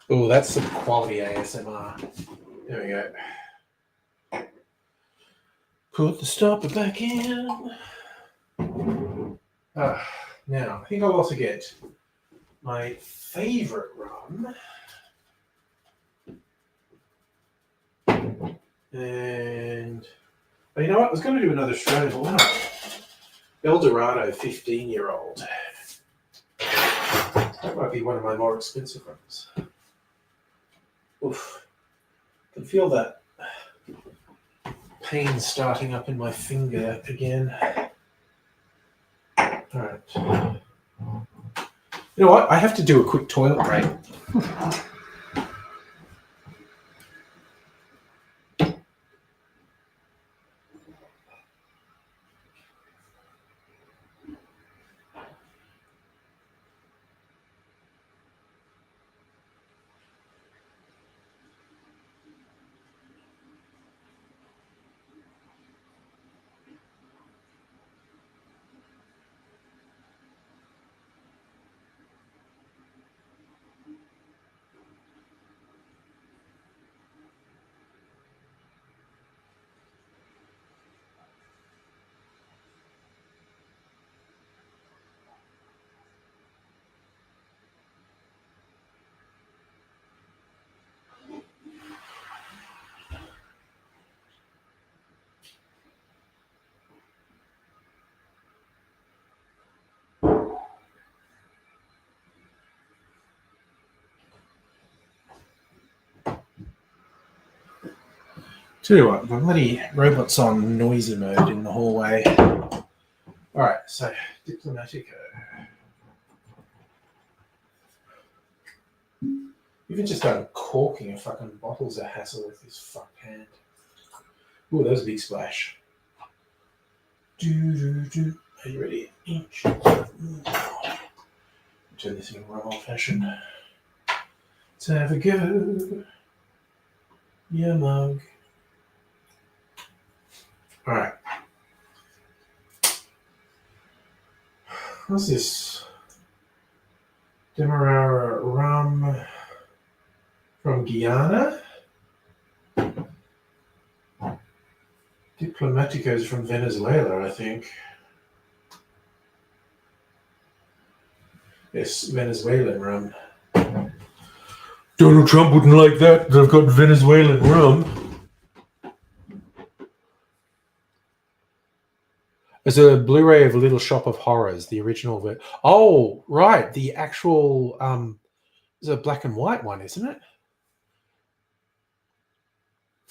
Oh, that's some quality ASMR. There we go. Put the stopper back in. Now, I think I'll also get my favorite rum. And, oh, you know what? I was going to do another Australian one. El Dorado 15-year-old. That might be one of my more expensive rums. Oof. I can feel that pain starting up in my finger again. All right. You know what? I have to do a quick toilet break. Tell you what, the bloody robot's on noisy mode in the hallway. Alright, so Diplomatico. Even just uncorking a fucking bottle's a hassle with this fucked hand. Ooh, that was a big splash. Are you ready? Turn this in rum old fashioned. Let's have a go. Yeah, mug. Alright. What's this? Demerara rum from Guyana. Diplomatico's from Venezuela, I think. Yes, Venezuelan rum. Donald Trump wouldn't like that. They've got Venezuelan rum. There's a Blu-ray of Little Shop of Horrors, the original. Oh, right. The actual... it's a black and white one, isn't it?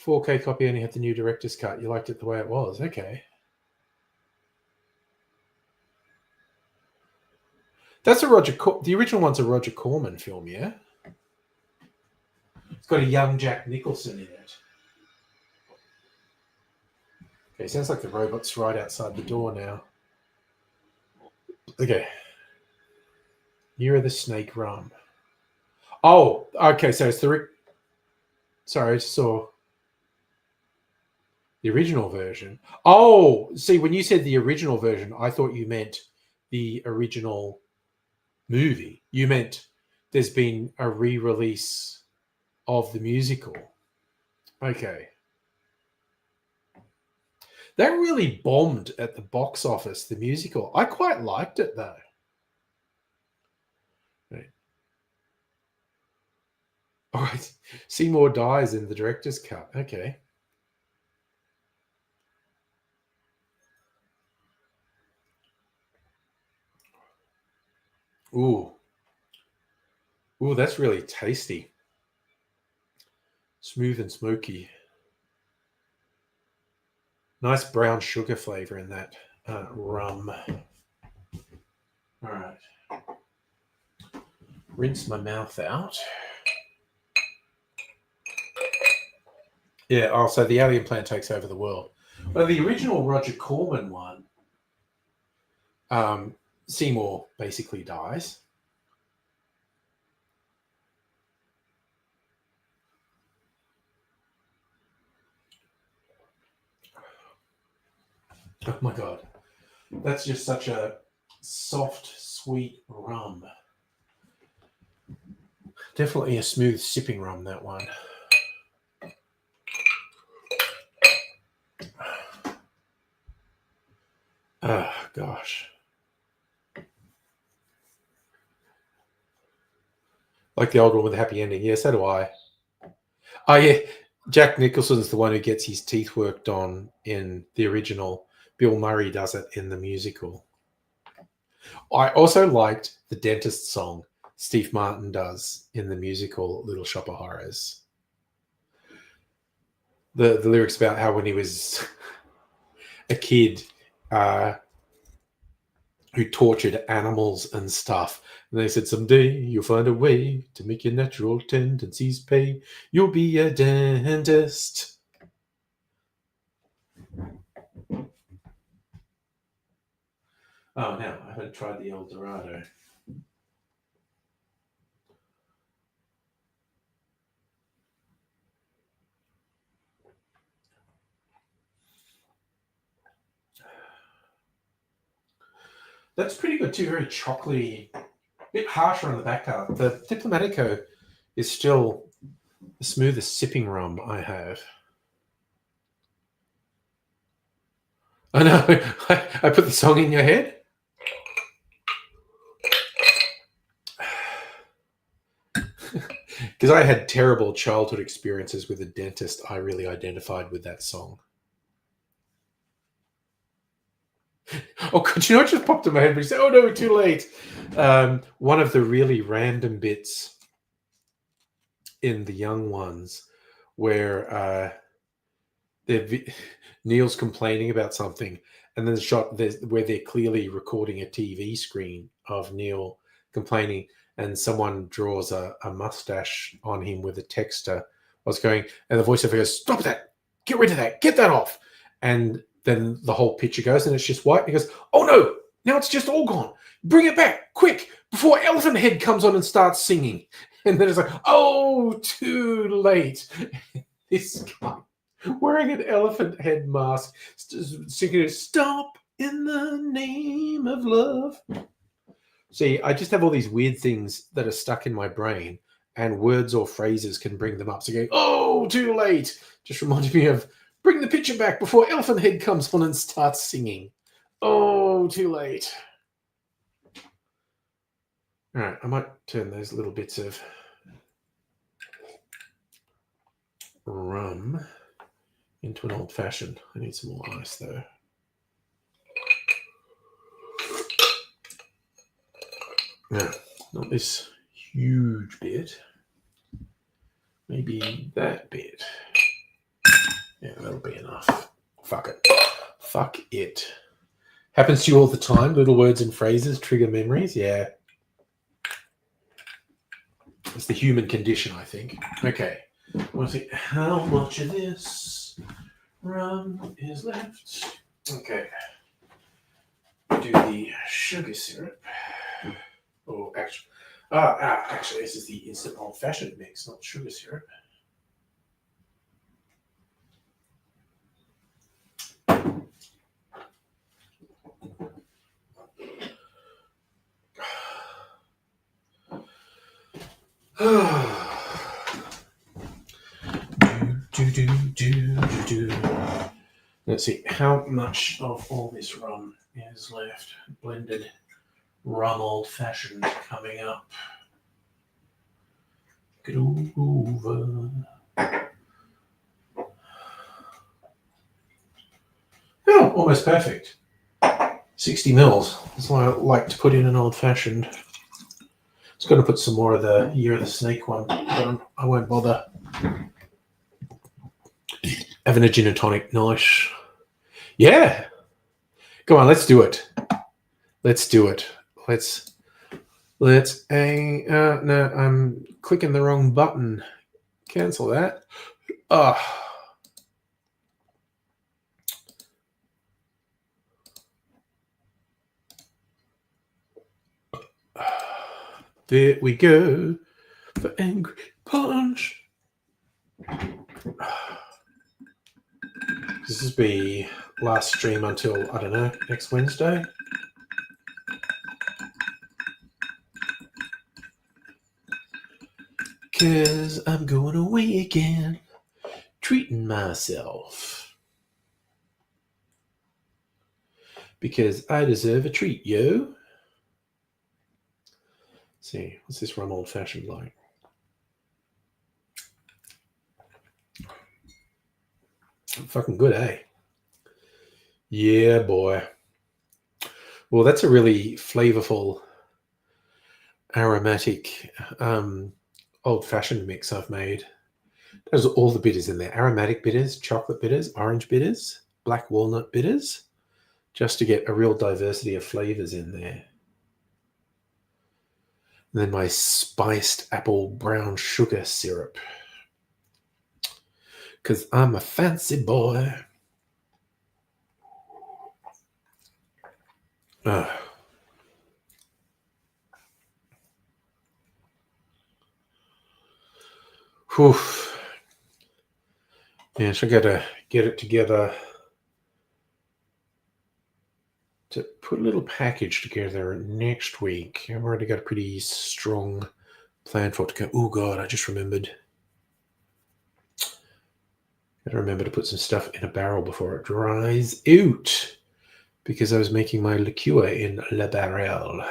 4K copy only had the new director's cut. You liked it the way it was. Okay. That's a the original one's a Roger Corman film, yeah? It's got a young Jack Nicholson in it. Okay, sounds like the robot's right outside the door now. Okay. Year of the Snake rum. Oh, okay, so it's the... Sorry, I saw... The original version. Oh, see, when you said the original version, I thought you meant the original movie. You meant there's been a re-release of the musical. Okay. That really bombed at the box office, the musical. I quite liked it, though. Right. All right. Seymour dies in the director's cut. Okay. Ooh. Ooh, that's really tasty. Smooth and smoky. Nice brown sugar flavor in that rum. All right. Rinse my mouth out. Yeah, also the alien plant takes over the world. Well, the original Roger Corman one, Seymour basically dies. Oh my God. That's just such a soft, sweet rum. Definitely a smooth sipping rum, that one. Oh, gosh. Like the old one with the happy ending. Yeah, so do I. Oh, yeah. Jack Nicholson's the one who gets his teeth worked on in the original. Bill Murray does it in the musical. I also liked the dentist song Steve Martin does in the musical Little Shop of Horrors. The lyrics about how when he was a kid who tortured animals and stuff, and they said, someday you'll find a way to make your natural tendencies pay. You'll be a dentist. Oh, no, I haven't tried the El Dorado. That's pretty good too, very chocolatey. A bit harsher on the back part. The Diplomatico is still the smoothest sipping rum I have. I know. I put the song in your head. Because I had terrible childhood experiences with a dentist, I really identified with that song. Oh, could you know what just popped in my head? But you say, oh no, we're too late. One of the really random bits in The Young Ones where Neil's complaining about something, and then the shot where they're clearly recording a TV screen of Neil complaining, and someone draws a mustache on him with a texter. What's going? And the voiceover goes, "Stop that! Get rid of that! Get that off!" And then the whole picture goes, and it's just white. He goes, "Oh no! Now it's just all gone. Bring it back quick before Elephant Head comes on and starts singing." And then it's like, "Oh, too late." This guy wearing an elephant head mask, singing "Stop in the Name of Love." See, I just have all these weird things that are stuck in my brain, and words or phrases can bring them up. So going, "Oh, too late," just reminded me of "Bring the picture back before Elephant Head comes on and starts singing." Oh, too late. All right, I might turn those little bits of rum into an old fashioned. I need some more ice though. Now, not this huge bit. Maybe that bit. Yeah, that'll be enough. Fuck it. Fuck it. Happens to you all the time. Little words and phrases trigger memories. Yeah. It's the human condition, I think. Okay. We'll see how much of this rum is left. Okay. Do the sugar syrup. Oh, actually, this is the instant old-fashioned mix, not sugar syrup. Let's see how much of all this rum is left. Blended rum old-fashioned coming up. Get over. Oh, almost perfect. 60 mils. That's why I like to put in an old-fashioned. It's going to put some more of the Year of the Snake one, but I won't bother. Having a gin and tonic, nice. Yeah. Come on, let's do it. Let's do it. No, I'm clicking the wrong button. Cancel that. There we go. For Angry Punch. This will be last stream until, I don't know, next Wednesday. Cause I'm going away again, treating myself. Because I deserve a treat, yo. Let's see, what's this rum old fashioned like? Fucking good, eh? Yeah, boy. Well, that's a really flavorful, aromatic, old-fashioned mix I've made. There's all the bitters in there. Aromatic bitters, chocolate bitters, orange bitters, black walnut bitters, just to get a real diversity of flavors in there. And then my spiced apple brown sugar syrup. Because I'm a fancy boy. Whew. Yeah, so I gotta get it together to put a little package together next week. I've already got a pretty strong plan for it to go. Oh God, I just remembered. Gotta remember to put some stuff in a barrel before it dries out, because I was making my liqueur in La Barrel.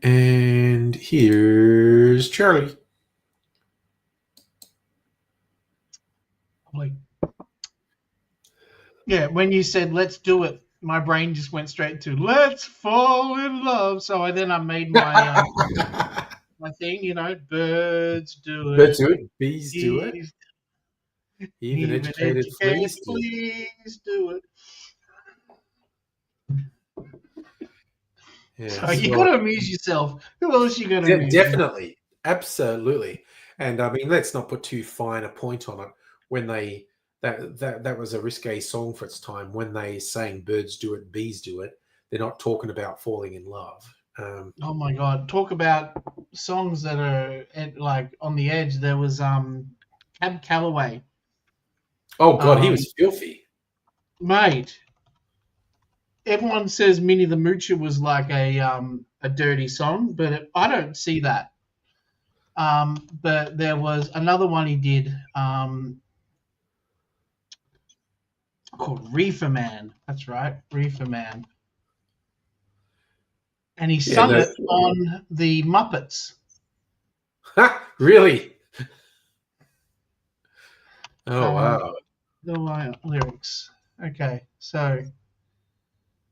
And here's Charlie. Yeah, when you said let's do it my brain just went straight to "Let's fall in love." So I made my my thing. Birds do it, Birds do it, bees do it, bees, even even educated educated fleas do it. fleas do it. So Yes, you got well, to amuse yourself. Who else you going to amuse? definitely, absolutely. And I mean, let's not put too fine a point on it. When they that was a risque song for its time. When they sang "Birds do it, bees do it," they're not talking about falling in love. Oh my God! Talk about songs that are like on the edge. There was Cab Calloway, Oh God, he um, was filthy. mate. Everyone says Minnie the Moocher was like a dirty song, but I don't see that. But there was another one he did called Reefer Man. That's right, Reefer Man, and he Yeah, sung no, it on the Muppets. really. Oh Um, wow. the lyrics. Okay, so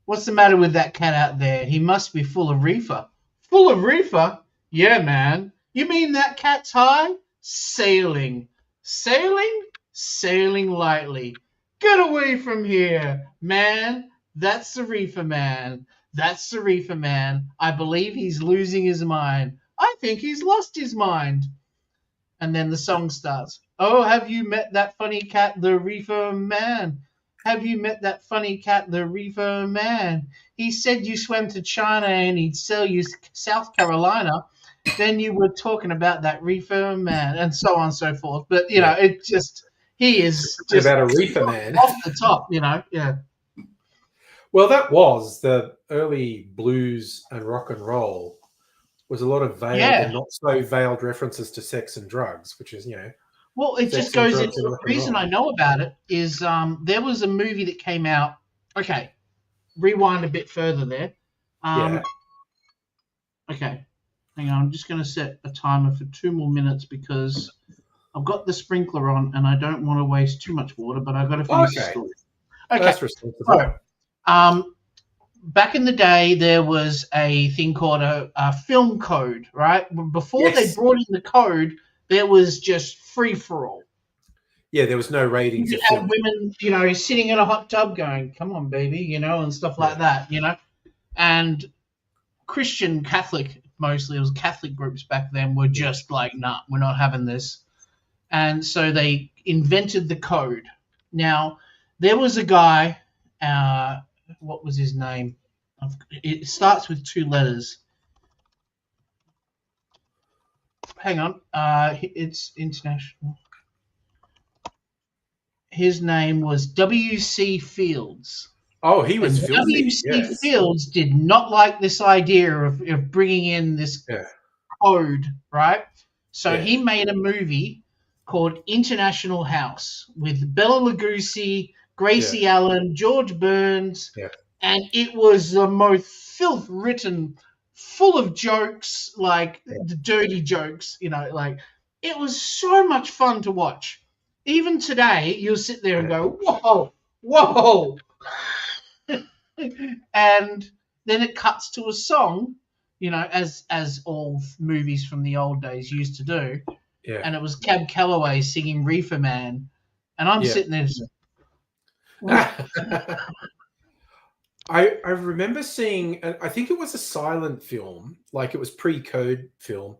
what's the matter with that cat out there? He must be full of reefer. Full of reefer? Yeah, man. You mean that cat's high? Sailing. Sailing? Sailing lightly. Get away from here, man. That's the reefer man. That's the reefer man. I believe he's losing his mind. I think he's lost his mind. And then the song starts. Oh, have you met that funny cat, the reefer man? Have you met that funny cat, the reefer man? He said you swam to China and he'd sell you South Carolina. Then you were talking about that reefer man, and so on and so forth. But Yeah. it just he is Bit just about a reefer man. off the top. Yeah. Well, that was the early blues and rock and roll. Was a lot of veiled and Yeah. not so veiled references to sex and drugs, which is Well, it just sex and goes drugs into and the rock and reason roll. I know about it is there was a movie that came out. Okay, rewind a bit further there. Yeah. Okay, hang on. I'm just going to set a timer for 2 more minutes because I've got the sprinkler on and I don't want to waste too much water, but I've got to finish the Okay. story. That's Okay, responsible. so back in the day, there was a thing called a film code, right? Before they Yes. brought in the code, there was just free for all. Yeah, there was no ratings You of have film. women, sitting in a hot tub going, "Come on, baby," and stuff like that, And Christian Catholic, mostly it was Catholic groups back then, were just like, "Nah, we're not having this." And so they invented the code. Now, there was a guy. What was his name? It starts with 2 letters. Hang on. It's international. His name was W.C. Fields. Oh, he was And filthy. W.C. Yes. Fields did not like this idea of bringing in this Yeah. code, right? So Yeah. he made a movie called International House with Bela Lugosi, Gracie Allen, George Burns, and it was the most filth written, full of jokes, like the dirty jokes, like it was so much fun to watch. Even today, you'll sit there and go, "Whoa, whoa." And then it cuts to a song, as all movies from the old days used to do. Yeah. And it was Cab Calloway singing Reefer Man. And I'm sitting there just, I remember seeing, I think it was a silent film, like it was pre-code film,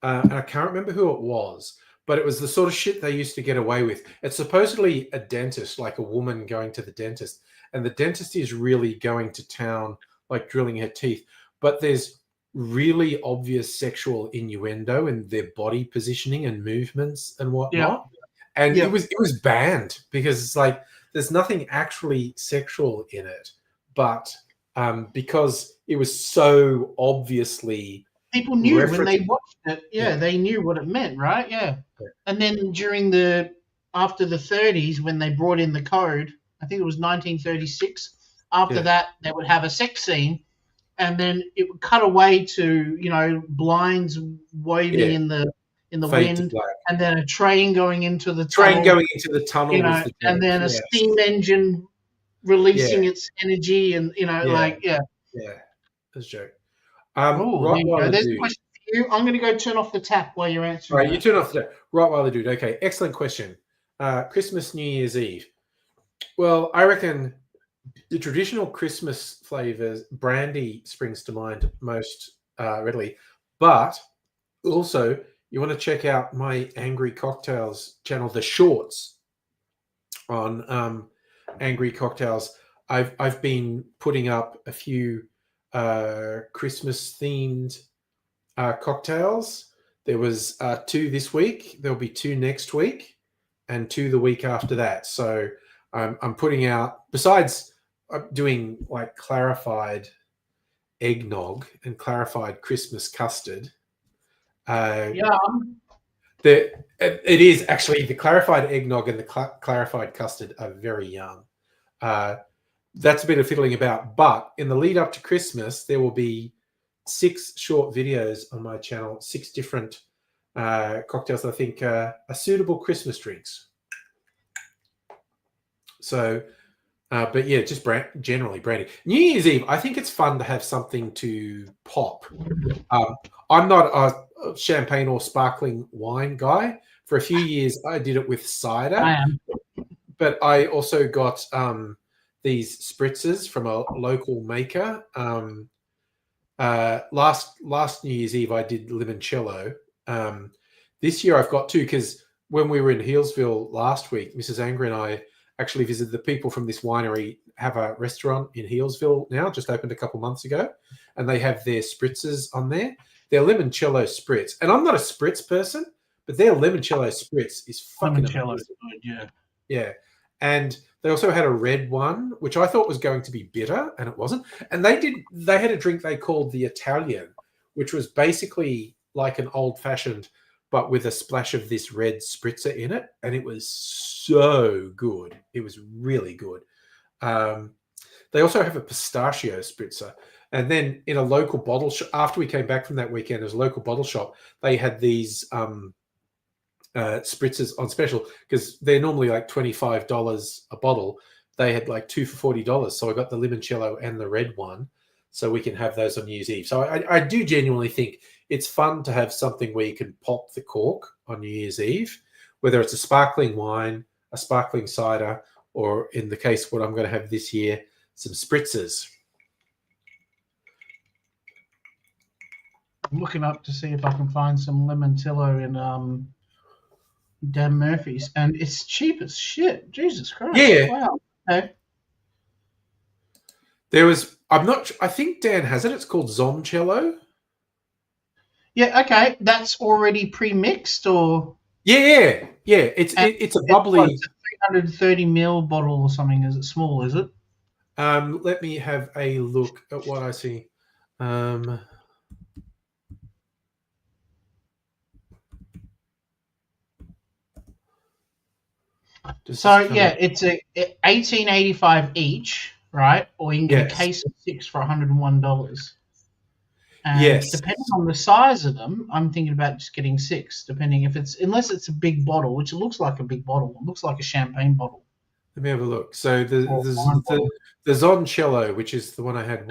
and I can't remember who it was, but it was the sort of shit they used to get away with. It's supposedly a dentist, like a woman going to the dentist, and the dentist is really going to town, like drilling her teeth, but there's really obvious sexual innuendo in their body positioning and movements and whatnot. And it was banned because it's like there's nothing actually sexual in it, but because it was so obviously people knew when they watched it. They knew what it meant, right? And then after the 30s, when they brought in the code, I think it was 1936. After that, they would have a sex scene, and then it would cut away to blinds waving in the wind, and then a train going into the tunnel. Was the and then a steam engine releasing its energy, and Yeah, that's a joke. Oh, there Right you while go. the There's a dude. question for you. I'm going to go turn off the tap while you're All answering right, you that. turn off the right while the dude. Okay, excellent question. Christmas, New Year's Eve. Well, I reckon the traditional Christmas flavors, brandy springs to mind most readily, but also you want to check out my Angry Cocktails channel, the shorts on Angry Cocktails. I've been putting up a few Christmas themed cocktails. There was 2 this week. There'll be 2 next week, and 2 the week after that. So I'm putting out, besides doing like clarified eggnog and clarified Christmas custard. Yeah. It is actually the clarified eggnog and the clarified custard are very young. That's a bit of fiddling about, but in the lead up to Christmas, there will be 6 short videos on my channel, 6 different cocktails that I think are suitable Christmas drinks. So, but yeah, just generally brandy. New Year's Eve, I think it's fun to have something to pop. I'm not a champagne or sparkling wine guy. For a few years, I did it with cider. I am. But I also got these spritzers from a local maker. Last New Year's Eve, I did limoncello. This year, I've got 2 because when we were in Healesville last week, Mrs. Angry and I actually visited the people from this winery. Have a restaurant in Healesville now, just opened a couple months ago, and they have their spritzers on there. Their limoncello spritz, and I'm not a spritz person, but their limoncello spritz is fucking Limoncello amazing. is good, Yeah. And they also had a red one, which I thought was going to be bitter, and it wasn't. And they had a drink they called the Italian, which was basically like an old-fashioned, but with a splash of this red spritzer in it. And it was so good. It was really good. They also have a pistachio spritzer. And then in a local bottle shop, after we came back from that weekend, there's a local bottle shop. They had these spritzers on special because they're normally like $25 a bottle. They had like 2 for $40. So I got the limoncello and the red one, so we can have those on New Year's Eve. So I do genuinely think it's fun to have something where you can pop the cork on New Year's Eve, whether it's a sparkling wine, a sparkling cider, or in the case what I'm going to have this year, some spritzers. I'm looking up to see if I can find some limoncello in Dan Murphy's, and it's cheap as shit. Jesus Christ! Yeah. Wow. Okay. I think Dan has it. It's called Zomcello. Yeah. Okay. That's already pre-mixed, or Yeah. It's a bubbly. It's a 330 ml bottle or something. Is it small? Is it? Let me have a look at what I see. It's a 18.85 each, right? Or you can get a case of 6 for $101. And yes. Depending on the size of them, I'm thinking about just getting 6. Unless it's a big bottle, which it looks like a big bottle. It looks like a champagne bottle. Let me have a look. So the Zoncello, which is the one I had,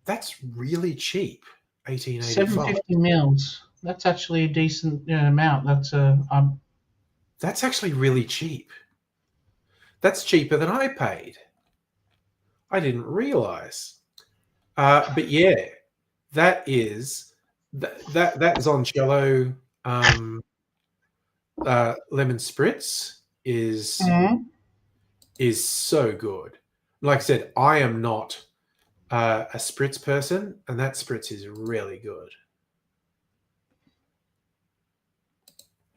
that's really cheap. 18.85. 750 mils. That's actually a decent amount. That's actually really cheap. That's cheaper than I paid. I didn't realize. But yeah, that is that Zoncello lemon spritz is so good. Like I said, I am not a spritz person, and that spritz is really good.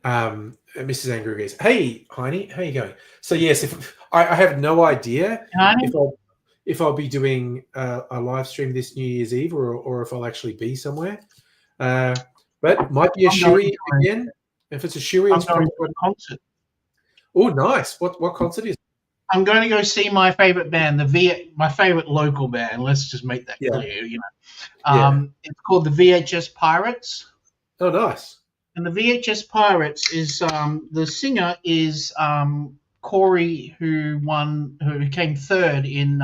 Mrs. Angry goes, "Hey, Heine, how you going?" So yes, if I have no idea if I'll be doing a live stream this New Year's Eve or if I'll actually be somewhere. But it might be a shoey again. If it's a shoey, it's probably a concert. Oh, nice! What concert is it? I'm going to go see my favorite band, my favorite local band. Let's just make that clear. It's called the VHS Pirates. Oh, nice. And the VHS Pirates is the singer is Corey, who came third in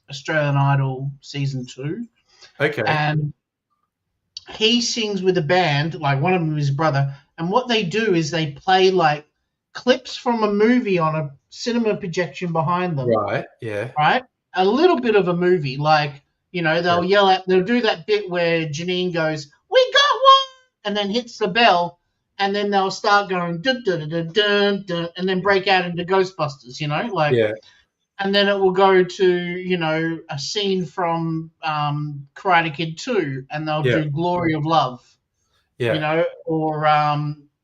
Australian Idol season 2, Okay. and he sings with a band. Like one of them is his brother, and what they do is they play like clips from a movie on a cinema projection behind them. Right. Yeah. Right, a little bit of a movie, like they'll Yeah. they'll do that bit where Janine goes, "We got one," and then hits the bell. And then they'll start going dun, dun, dun, dun, dun, and then break out into Ghostbusters, Yeah. and then it will go to a scene from Karate Kid 2, and they'll Yeah. do Glory of Love, Yeah. or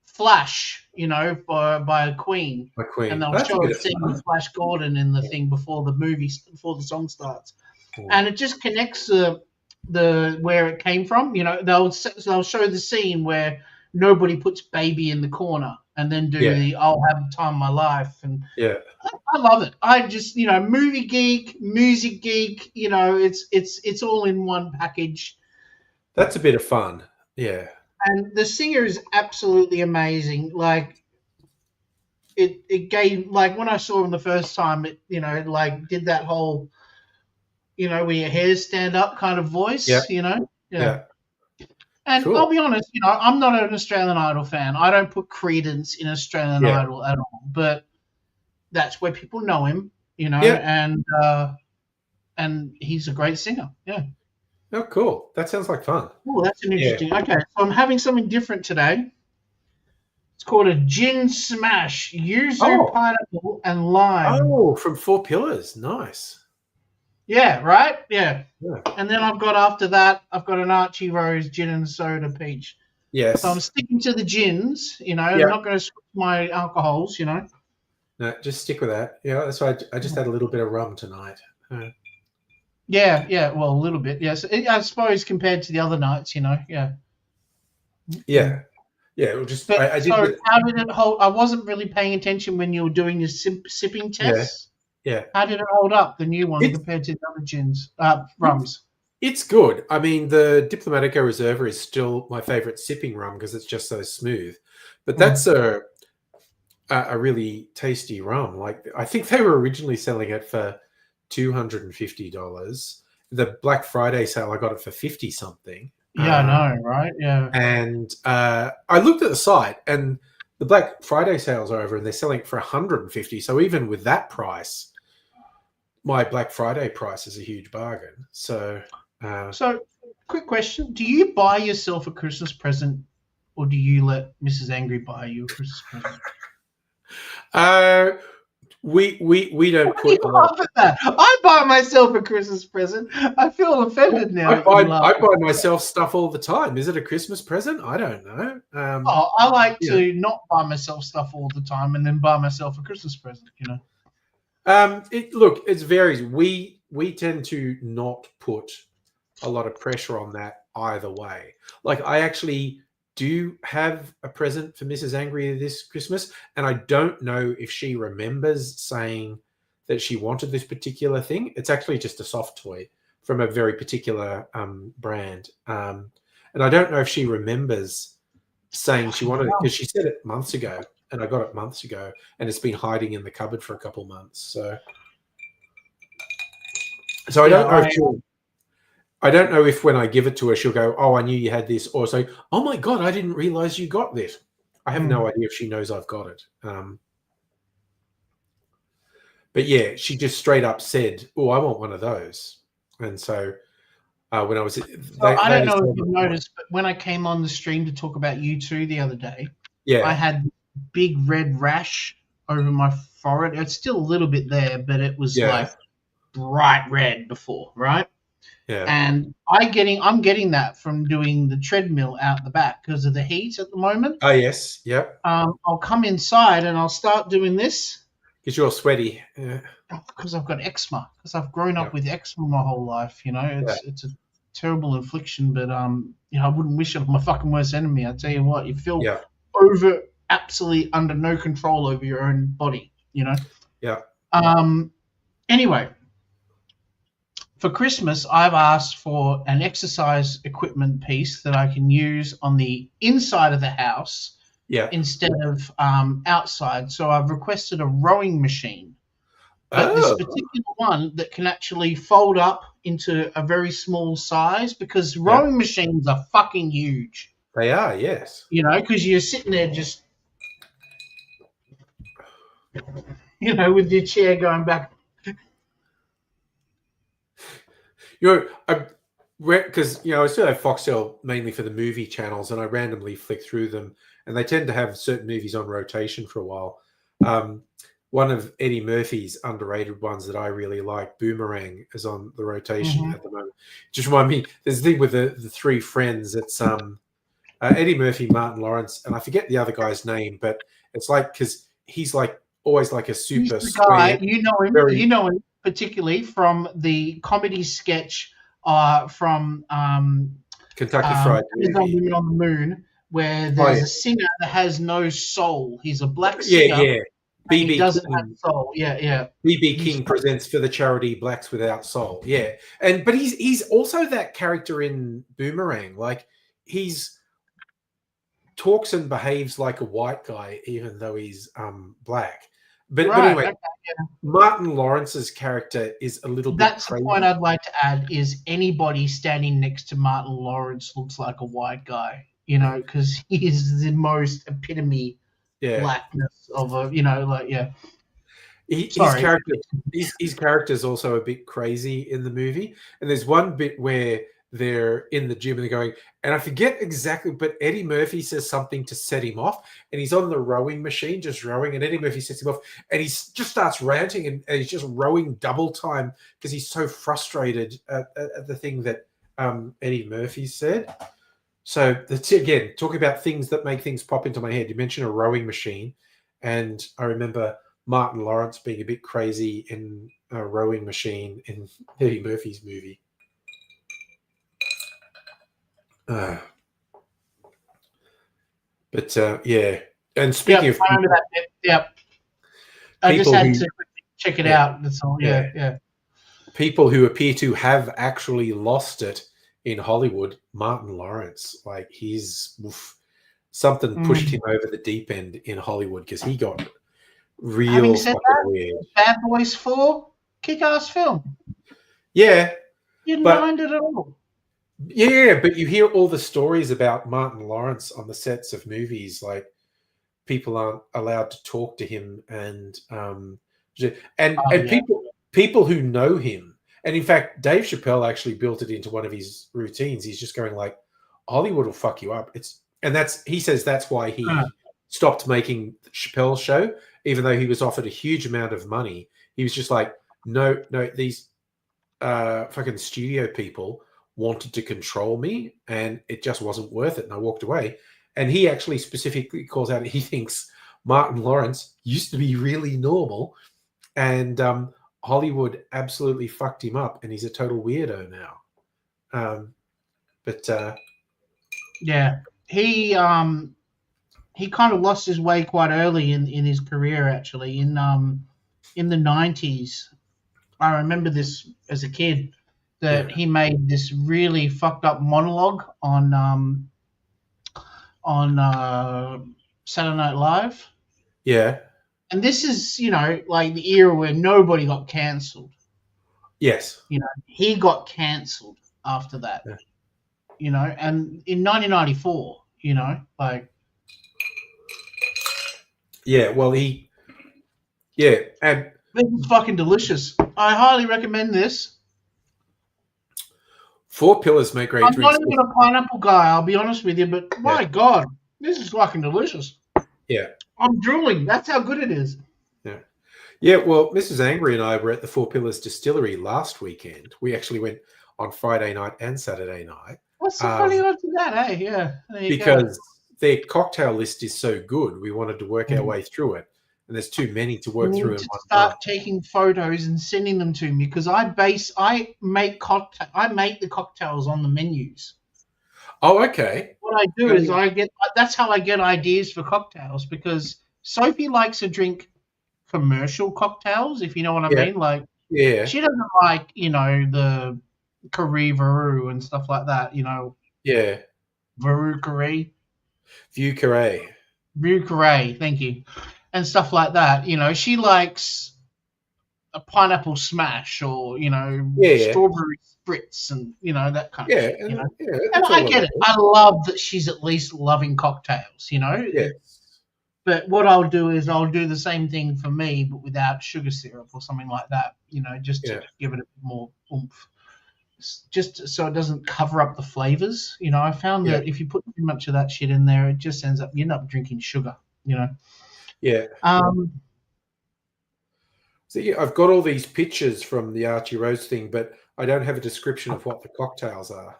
Flash, by Queen, My Queen. and they'll That's a show bit a of scene fun. with Flash Gordon in the thing before the song starts, Cool. and it just connects the where it came from. They'll show the scene where nobody puts baby in the corner, and then do the "I'll have the time of my life," and Yeah. I love it. I just movie geek, music geek. It's all in one package. That's a bit of fun. Yeah. And the singer is absolutely amazing. Like it gave, like when I saw him the first time, it like did that whole where your hairs stand up kind of voice. Yeah. Yeah. And Cool. I'll be honest, I'm not an Australian Idol fan. I don't put credence in Australian Idol at all. But that's where people know him, and he's a great singer. Yeah. Oh, cool. That sounds like fun. Oh, that's an interesting. Okay, so I'm having something different today. It's called a gin smash, yuzu, pineapple, and lime. Oh, from Four Pillars. Nice. Yeah, right? Yeah. Yeah. And then after that, I've got an Archie Rose gin and soda peach. Yes. So I'm sticking to the gins, I'm not going to switch my alcohols, No, just stick with that. Yeah, that's why I just had a little bit of rum tonight. Yeah, well, a little bit, yes. I suppose compared to the other nights, yeah. Yeah. Yeah, it just I did. So how did it hold? I wasn't really paying attention when you were doing your sipping tests. Yeah. How did it hold up, the new one, compared to the other gins, rums? It's good. I mean, the Diplomatico Reserva is still my favorite sipping rum because it's just so smooth. But that's a really tasty rum. Like, I think they were originally selling it for $250. The Black Friday sale, I got it for 50 something. Yeah, I know, right? Yeah. And I looked at the site, and the Black Friday sales are over, and they're selling it for 150. So even with that price, my Black Friday price is a huge bargain. So, quick question: do you buy yourself a Christmas present, or do you let Mrs. Angry buy you a Christmas present? We don't put. You laugh at that. I buy myself a Christmas present. I feel offended now. I buy myself stuff all the time. Is it a Christmas present? I don't know. I like to not buy myself stuff all the time and then buy myself a Christmas present. It varies. We tend to not put a lot of pressure on that either way. Like, I actually do have a present for Mrs. Angry this Christmas, and I don't know if she remembers saying that she wanted this particular thing. It's actually just a soft toy from a very particular brand, and I don't know if she remembers saying she wanted it, because she said it months ago, and I got it months ago, and it's been hiding in the cupboard for a couple months. So I don't know. I don't know if when I give it to her, she'll go, "Oh, I knew you had this," or say, "Oh my God, I didn't realize you got this." I have no idea if she knows I've got it. But yeah, she just straight up said, "Oh, I want one of those." And so when I was, I don't know if you've noticed, but when I came on the stream to talk about U2 the other day, I had big red rash over my forehead. It's still a little bit there, but it was like bright red before, right? Yeah. And I'm getting that from doing the treadmill out the back because of the heat at the moment. Oh yes, yep. I'll come inside and I'll start doing this. Because you're sweaty. Yeah. Because I've got eczema. Because I've grown up with eczema my whole life. It's a terrible affliction, but I wouldn't wish it on my fucking worst enemy. I tell you what, you feel absolutely under no control over your own body. Yeah. Anyway. For Christmas, I've asked for an exercise equipment piece that I can use on the inside of the house Yeah. instead of outside. So I've requested a rowing machine. But this Oh, particular one that can actually fold up into a very small size, because yeah. rowing machines are fucking huge. They are, yes. You know, because you're sitting there just, you know, with your chair going back. You know, because I still have Foxtel mainly for the movie channels, and I randomly flick through them, and they tend to have certain movies on rotation for a while. One of Eddie Murphy's underrated ones that I really like, Boomerang, is on the rotation Mhm. at the moment. Just remind me, there's a thing with the three friends. It's Eddie Murphy, Martin Lawrence, and I forget the other guy's name, but it's like because he's like always like a He's super the guy, square, you very know him particularly from the comedy sketch from Kentucky Fried Amazon Movie. Women on the Moon, where Oh there's yeah, a singer that has no soul. He's a black yeah, singer yeah. and he BB doesn't have King. soul. Yeah, yeah. BB He's King presents for the charity Blacks Without Soul. Yeah, but he's also that character in Boomerang. Like he's talks and behaves like a white guy, even though he's black. But right. anyway, Okay. Martin Lawrence's character is a little bit That's the point crazy. I'd like to add is anybody standing next to Martin Lawrence looks like a white guy, you know, because he is the most epitome Yeah, blackness of a, you know, like, yeah. his Sorry. character his character is also a bit crazy in the movie, and there's one bit where they're in the gym and they're going, and I forget exactly, but Eddie Murphy says something to set him off, and he's on the rowing machine just rowing, and Eddie Murphy sets him off, and he just starts ranting, and he's just rowing double time because he's so frustrated at the thing that Eddie Murphy said. So that's again talking about things that make things pop into my head. You mentioned a rowing machine, and I remember Martin Lawrence being a bit crazy in a rowing machine in Eddie Murphy's movie. Uh, but yeah, and speaking Yep, of I remember that bit. Yep. I just people had who, to check it yeah, out. That's all. yeah, Yeah, yeah. people who appear to have actually lost it in Hollywood, Martin Lawrence, like something pushed Mm. him over the deep end in Hollywood because he got Having real said fucking that, weird. Bad Boys 4, kick-ass film. Yeah, Didn't but mind it at all. yeah, but you hear all the stories about Martin Lawrence on the sets of movies, like people aren't allowed to talk to him, and Yeah. people who know him, and in fact, Dave Chappelle actually built it into one of his routines. He's just going like, Hollywood will fuck you up. He says that's why Uh, he stopped making Chappelle's show, even though he was offered a huge amount of money. He was just like, no, these fucking studio people wanted to control me, and it just wasn't worth it, and I walked away. And he actually specifically calls out he thinks Martin Lawrence used to be really normal, and Hollywood absolutely fucked him up, and he's a total weirdo now. But yeah. He kind of lost his way quite early in his career, actually. In the 90s, I remember this as a kid, that yeah, he made this really fucked up monologue on Saturday Night Live. yeah, And this is, you know, like the era where nobody got cancelled. yes, You know, he got cancelled after that. yeah. You know, and in 1994, you know, like, Yeah, well, yeah, and this is fucking delicious. I highly recommend this. Four Pillars make great I'm not drinks. even a pineapple guy, I'll be honest with you, but my Yeah, God, this is fucking delicious. yeah, I'm drooling. That's how good it is. yeah. Yeah, well, Mrs. Angry and I were at the Four Pillars Distillery last weekend. We actually went on Friday night and Saturday night What's the funny odds of that, eh? Yeah, there you go. because their cocktail list is so good. We wanted to work our way through it, and there's too many to You work through need in to one night. start taking photos and sending them to me because I make the cocktails on the menus. Oh, okay. What I do is that's how I get ideas for cocktails, because Sophie likes to drink commercial cocktails, if you know what I Yeah, mean. Like, yeah, she doesn't like, you know, the Carré Veru and stuff like that, you know, yeah. Veru Carré. View Carré. Bucaree, thank you, and stuff like that. You know, she likes a pineapple smash or Yeah, strawberry spritz and that kind of yeah, shit. and yeah, And it's I all get it. around. I love that she's at least loving cocktails. Yes, But what I'll do is I'll do the same thing for me, but without sugar syrup or something like that. Just to yeah, give it a bit more oomph, just so it doesn't cover up the flavors. I found yeah, that if you put too much of that shit in there, it just ends up you end up drinking sugar. yeah. Um, So yeah, I've got all these pictures from the Archie Rose thing, but I don't have a description of what the cocktails are.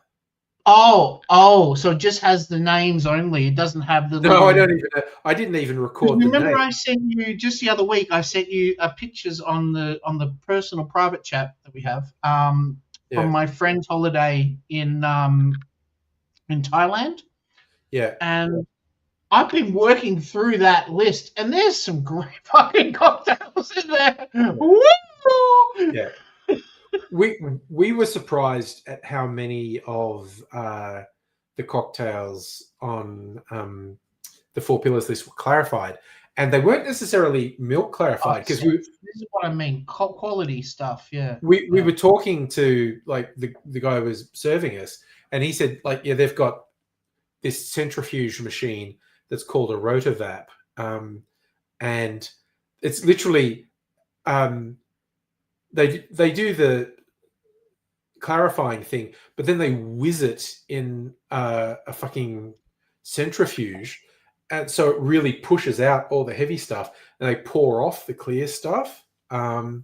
so it just has the names only. It doesn't have the No, I little. don't even. I didn't even record the Remember, name. I sent you just the other week. I sent you pictures on the personal private chat that we have from Yeah, my friend's holiday in Thailand, yeah, and I've been working through that list, and there's some great fucking cocktails in there. Woo! yeah. We were surprised at how many of the cocktails on the Four Pillars list were clarified, and they weren't necessarily milk clarified because This is what I mean, quality stuff. Yeah. we Yeah. were talking to like the guy who was serving us, and he said like yeah they've got this centrifuge machine that's called a Rotovap, and it's literally they do the clarifying thing, but then they whiz it in a fucking centrifuge, and so it really pushes out all the heavy stuff, and they pour off the clear stuff. But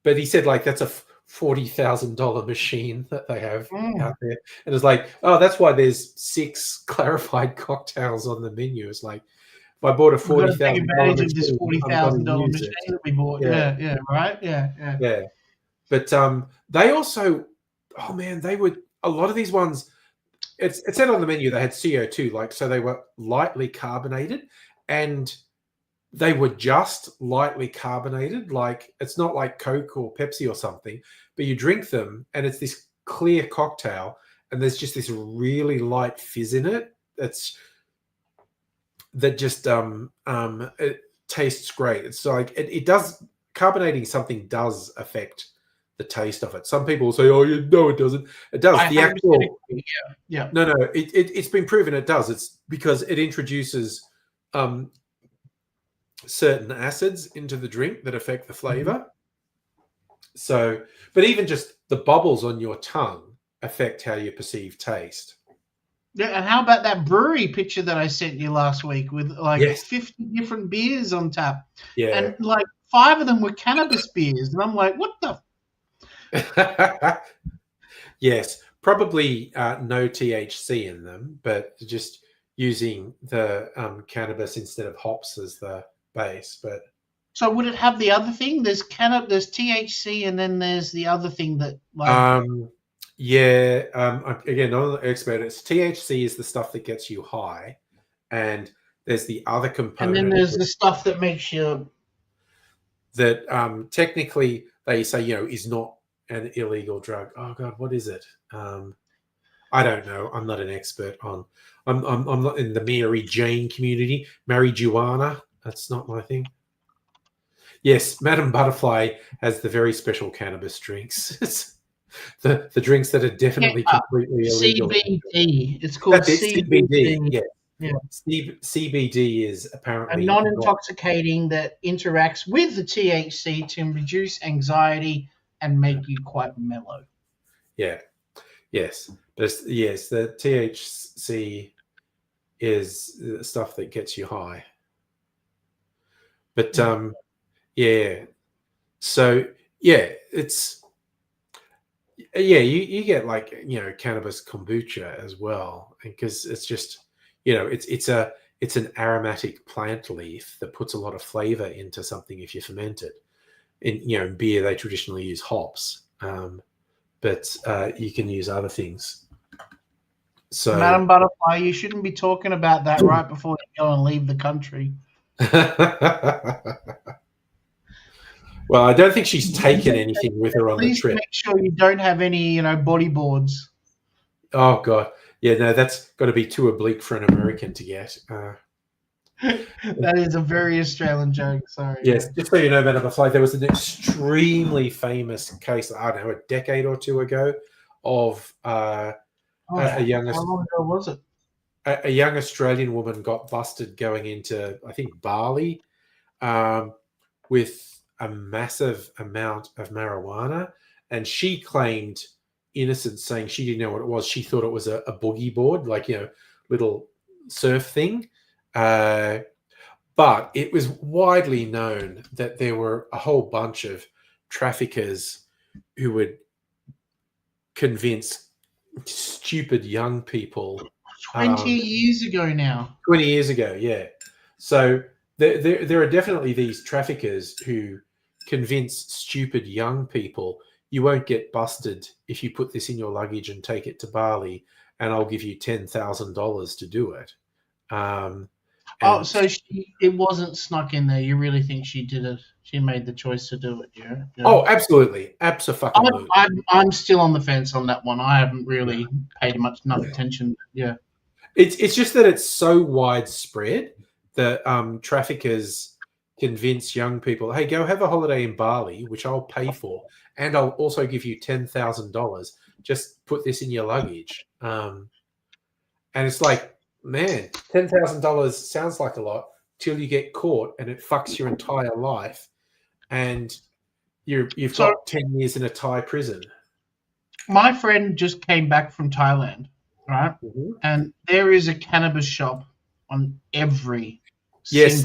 he said like that's a $40,000 machine that they have out there, and it's like, oh, that's why there's 6 clarified cocktails on the menu. It's like if I bought a $40,000 advantage of this $40,000 machine machine that we bought. Yeah, right. Yeah. yeah. But they also, oh man, they would a lot of these ones. It said on the menu they had CO2, like so they were lightly carbonated, and they were just lightly carbonated. Like it's not like Coke or Pepsi or something, but you drink them and it's this clear cocktail, and there's just this really light fizz in it. That just it tastes great. It's like it does carbonating something does affect the taste of it. Some people say, "Oh, no, it doesn't." It does. The actual, yeah. No, it's been proven it does. It's because it introduces certain acids into the drink that affect the flavor. Mm-hmm. So, but even just the bubbles on your tongue affect how you perceive taste. Yeah, and how about that brewery picture that I sent you last week with like 50 different beers on tap? Yeah, and like 5 of them were cannabis beers, and I'm like, what the? Yes, probably no THC in them, but just using the cannabis instead of hops as the base. But so would it have the other thing? There's THC, and then there's the other thing that like. Yeah. Again, I'm not an expert. It's THC is the stuff that gets you high, and there's the other component. And then there's the stuff that makes you. That technically they say is not an illegal drug. Oh God, what is it? I don't know. I'm not an expert on. I'm not in the Mary Jane community. Marijuana. That's not my thing. Yes, Madame Butterfly has the very special cannabis drinks. the drinks that are definitely completely illegal. CBD. It's called CBD. Yeah. CBD is apparently a non-intoxicating that interacts with the THC to reduce anxiety and make you quite mellow. Yeah. Yes. But yes, the THC is the stuff that gets you high. But yeah. So yeah, it's you get like cannabis kombucha as well, because it's just it's an aromatic plant leaf that puts a lot of flavor into something if you ferment it. In beer they traditionally use hops, but you can use other things. So Madame Butterfly, you shouldn't be talking about that right before you go and leave the country. Well, I don't think she's taken anything with her on the trip. Please make sure you don't have any, bodyboards. Oh God, Yeah, no, that's got to be too oblique for an American to get. That is a very Australian joke. Sorry. Yes, just so you know, Madam Fly, there was an extremely famous case, I don't know, a decade or two ago, of Oh, a young how long ago was it? a young Australian woman got busted going into, I think, Bali, with a massive amount of marijuana, and she claimed innocence, saying she didn't know what it was. She thought it was a boogie board, like, little surf thing. But it was widely known that there were a whole bunch of traffickers who would convince stupid young people. 20 years ago now. 20 years ago, yeah. So there are definitely these traffickers who convince stupid young people, you won't get busted if you put this in your luggage and take it to Bali, and I'll give you $10,000 to do it. So it wasn't snuck in there. You really think she did it? She made the choice to do it, yeah? Oh, absolutely. Absolutely. I'm still on the fence on that one. I haven't really paid enough attention. Yeah. It's just that it's so widespread that traffickers convince young people, hey, go have a holiday in Bali, which I'll pay for, and I'll also give you $10,000. Just put this in your luggage. And it's like, man, $10,000 sounds like a lot till you get caught and it fucks your entire life, and you've got 10 years in a Thai prison. My friend just came back from Thailand, right? Mm-hmm. And there is a cannabis shop on every. Yes,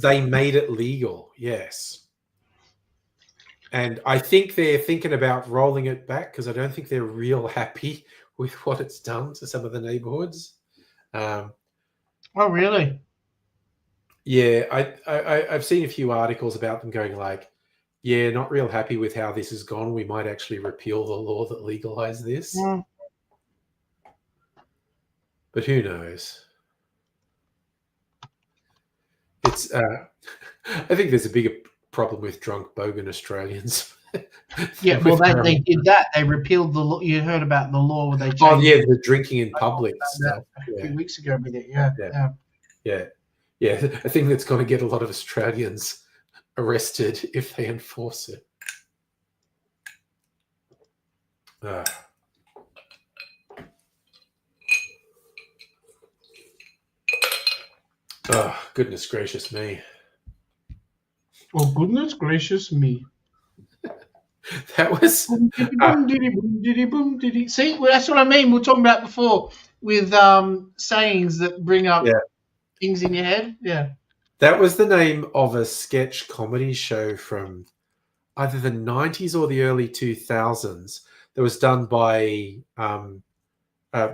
they made it legal. Yes. And I think they're thinking about rolling it back because I don't think they're real happy with what it's done to some of the neighborhoods. Oh, really? Yeah, I've seen a few articles about them going like, yeah, not real happy with how this has gone. We might actually repeal the law that legalized this. Yeah. But who knows? It's I think there's a bigger problem with drunk bogan Australians. Yeah, well, they did that. They repealed the law. You heard about the law where they changed. Oh, yeah, the drinking in public stuff. A few weeks ago with it, yeah. I think that's going to get a lot of Australians arrested if they enforce it. Oh, goodness gracious me. Oh, goodness gracious me. That was... See, well, that's what I mean. We were talking about before with sayings that bring up things in your head. Yeah. That was the name of a sketch comedy show from either the 90s or the early 2000s that was done by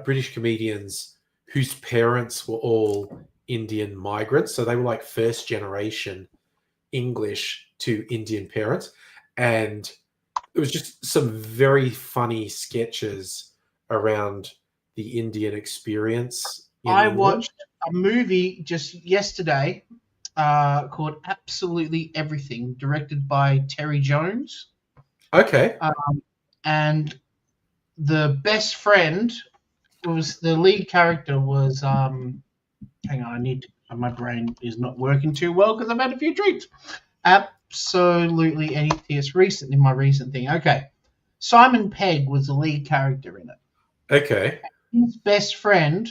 British comedians whose parents were all Indian migrants. So they were like first generation English to Indian parents. And it was just some very funny sketches around the Indian experience. I watched a movie just yesterday called Absolutely Everything, directed by Terry Jones. Okay. And the best friend was the lead character was hang on, my brain is not working too well because I've had a few drinks. Absolutely Atheist in my recent thing. Okay. Simon Pegg was the lead character in it. Okay. His best friend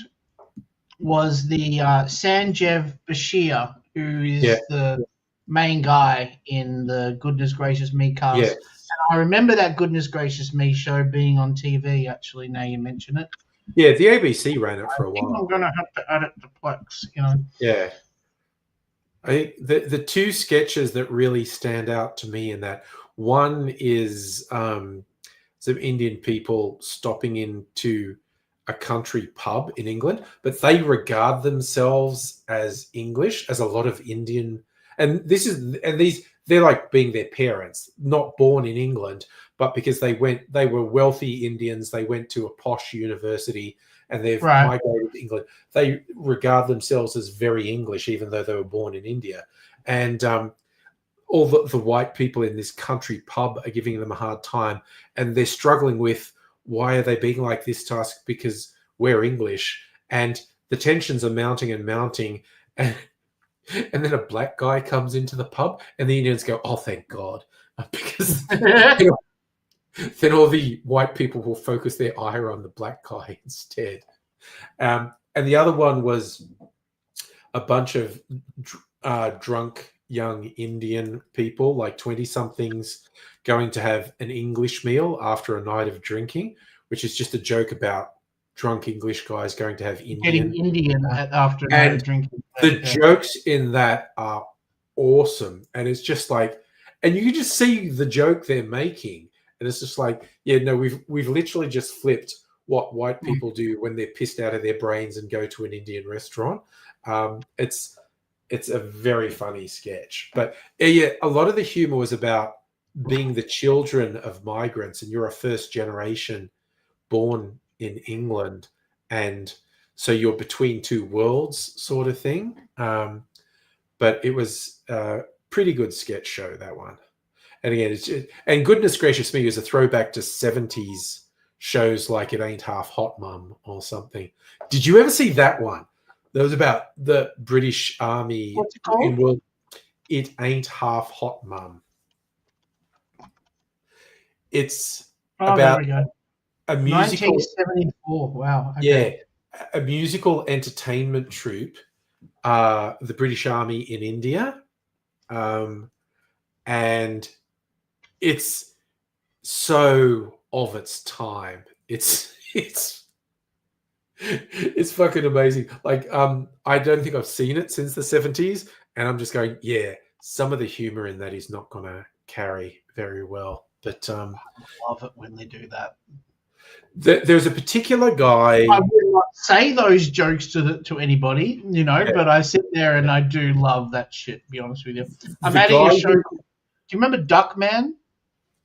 was the Sanjeev Bashir, who is the main guy in the Goodness Gracious Me cast. Yeah. And I remember that Goodness Gracious Me show being on TV, actually, now you mention it. Yeah, the ABC ran it for a while. I'm going to have to add it to Plex, you know. Yeah. I think the two sketches that really stand out to me in that, one is some Indian people stopping into a country pub in England, but they regard themselves as English, as a lot of Indian, they're like being their parents, not born in England, but because they were wealthy Indians, they went to a posh university and they've migrated to England. They regard themselves as very English, even though they were born in India. And all the white people in this country pub are giving them a hard time, and they're struggling with, why are they being like this to us? Because we're English, and the tensions are mounting and mounting, and then a black guy comes into the pub, and the Indians go, "Oh, thank God," because then all the white people will focus their ire on the black guy instead. And the other one was a bunch of drunk young Indian people, like 20-somethings, going to have an English meal after a night of drinking, which is just a joke about drunk English guys going to have Indian. Getting Indian after a night of drinking. The jokes in that are awesome. And it's just like, and you can just see the joke they're making. And it's just like, yeah, no, we've literally just flipped what white people do when they're pissed out of their brains and go to an Indian restaurant. It's a very funny sketch. But yeah, a lot of the humor was about being the children of migrants, and you're a first generation born in England, and so you're between two worlds sort of thing. But it was a pretty good sketch show, that one. And again, and goodness gracious me, it was a throwback to 70s shows like It Ain't Half Hot Mum or something. Did you ever see that one? That was about the British Army. What's it called? It Ain't Half Hot Mum. It's about a musical. 1974. Wow. Okay. Yeah, a musical entertainment troupe, the British Army in India, and it's so of its time. It's fucking amazing. Like, I don't think I've seen it since the 70s, and I'm just going, yeah, some of the humor in that is not going to carry very well. But I love it when they do that. There's a particular guy. I would not say those jokes to anybody, but I sit there and I do love that shit, to be honest with you. I'm adding a show. Do you remember Duckman?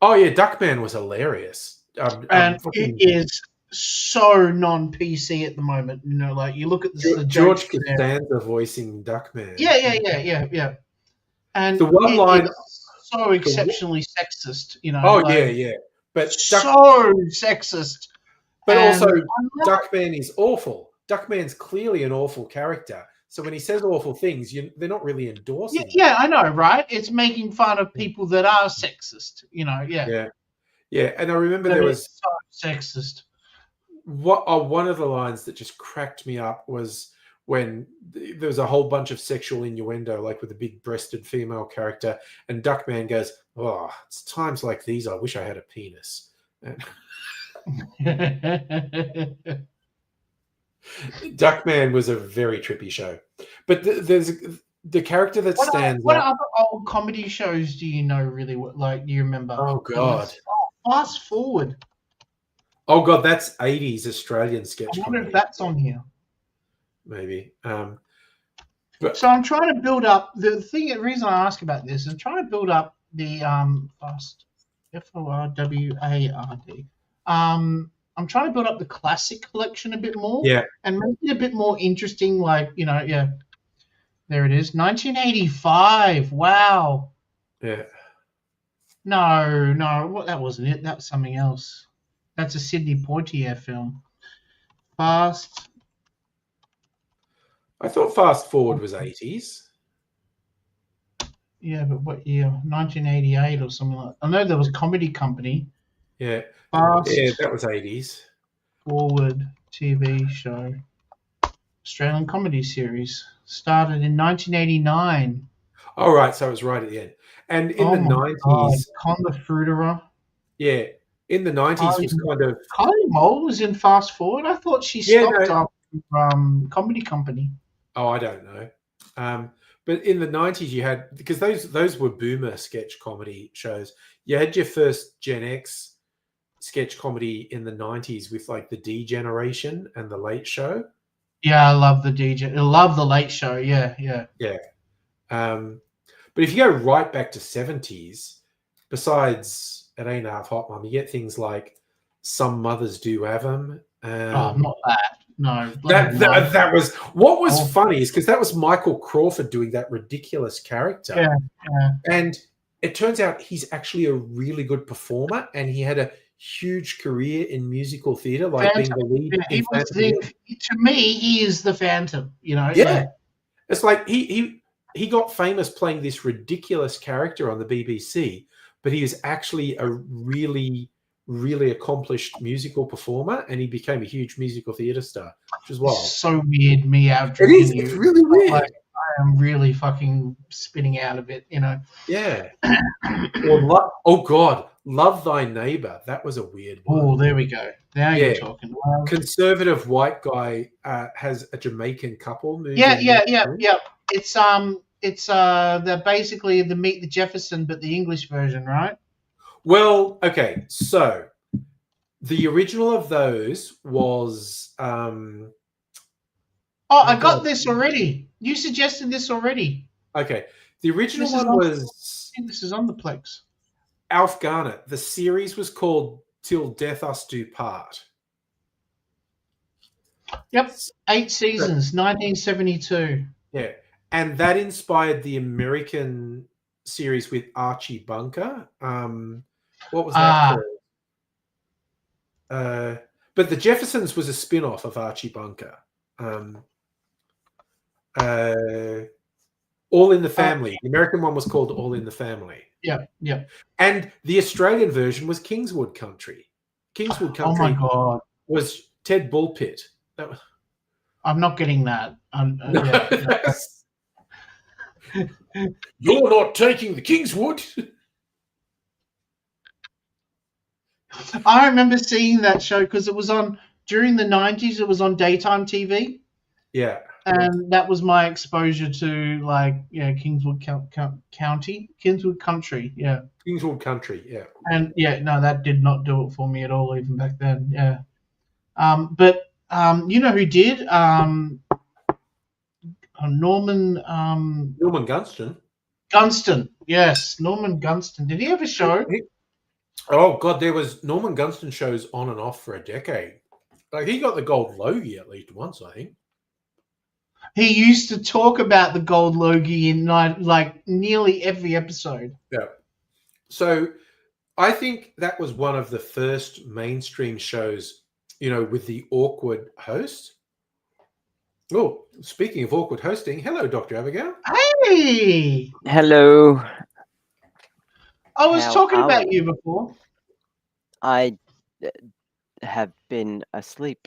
Oh, yeah, Duckman was hilarious. And it is so non-PC at the moment. Like you look at the George Costanza voicing Duckman. Yeah. And the one line is so exceptionally sexist, Oh, like, yeah. But so sexist. But also, Duckman is awful. Duckman's clearly an awful character. So when he says awful things, they're not really endorsing. Yeah, I know, right? It's making fun of people that are sexist. Yeah. And I remember there was so sexist. One of the lines that just cracked me up was when there was a whole bunch of sexual innuendo, like with a big-breasted female character, and Duckman goes, "Oh, it's times like these I wish I had a penis." Duckman was a very trippy show, but there's the character that stands. What other old comedy shows do you know really? Do you remember? Oh God! Fast Forward. Oh God, that's 80s Australian sketch. I wonder if that's on here. Maybe. So I'm trying to build up the reason I ask about this is I'm trying to build up the Fast FORWARD. I'm trying to build up the classic collection a bit more. Yeah. And make it a bit more interesting, there it is. 1985. Wow. Yeah. No, that wasn't it. That was something else. That's a Sidney Poitier film. Fast. I thought Fast Forward was 80s. Yeah, but what year? 1988 or something like that. I know there was a comedy company. Yeah. Fast that was 80s. Forward TV show. Australian comedy series. Started in 1989. Oh, right. So it was right at the end. And in the 90s. Con the Fruiterer. Yeah. In the 90s was kind of. Kylie Mole was in Fast Forward. I thought she stopped up comedy company. Oh, I don't know. But in the 90s you had, because those were boomer sketch comedy shows. You had your first Gen X sketch comedy in the 90s with like the D Generation and the Late Show. Yeah, I love the DJ. I love the Late Show. Yeah. But if you go right back to 70s, besides It Ain't Half Hot Mum, you get things like Some Mothers Do Have 'Em. Not that. No. That was what was funny is because that was Michael Crawford doing that ridiculous character. Yeah. And it turns out he's actually a really good performer, and he had a huge career in musical theatre, like being the lead Yeah, he in was Phantom. to me, he is the Phantom. Yeah. It's like he got famous playing this ridiculous character on the BBC, but he is actually a really, really accomplished musical performer, and he became a huge musical theatre star, which is wild. It's so weird, me out It drinking is. you. It's really weird. Like, I am really fucking spinning out of it, Yeah. Or oh God, Love Thy Neighbor. That was a weird one. Oh, there we go. Now Yeah. you're talking. Conservative white guy has a Jamaican couple. Yeah. It's they're basically the Meet the Jefferson, but the English version, right? Well, okay. So the original of those was. I got this already. You suggested this already. Okay. The original This is one was. I think this is on the Plex. Alf Garnett. The series was called Till Death Us Do Part. Yep. 8 seasons, 1972. Yeah. And that inspired the American series with Archie Bunker. What was that called? But the Jeffersons was a spin-off of Archie Bunker. All in the Family. The American one was called All in the Family. Yeah. And the Australian version was Kingswood Country. Kingswood Country Oh my God. was Ted Bullpitt. I'm not getting that. You're not taking the Kingswood. I remember seeing that show because it was on during the 90s. It was on daytime TV. Yeah. And that was my exposure to Kingswood County, Kingswood Country. Yeah. Kingswood Country. Yeah. And no, that did not do it for me at all, even back then. Yeah. But you know who did? Norman. Norman Gunston. Gunston. Yes, Norman Gunston. Did he have a show? Oh God, there was Norman Gunston shows on and off for a decade. Like he got the Gold Logie at least once, I think. He used to talk about the Gold Logie in nearly every episode. Yeah. So I think that was one of the first mainstream shows, with the awkward host. Oh, speaking of awkward hosting, hello, Dr. Abigail. Hey! Hello. I was talking about you before. I have been asleep.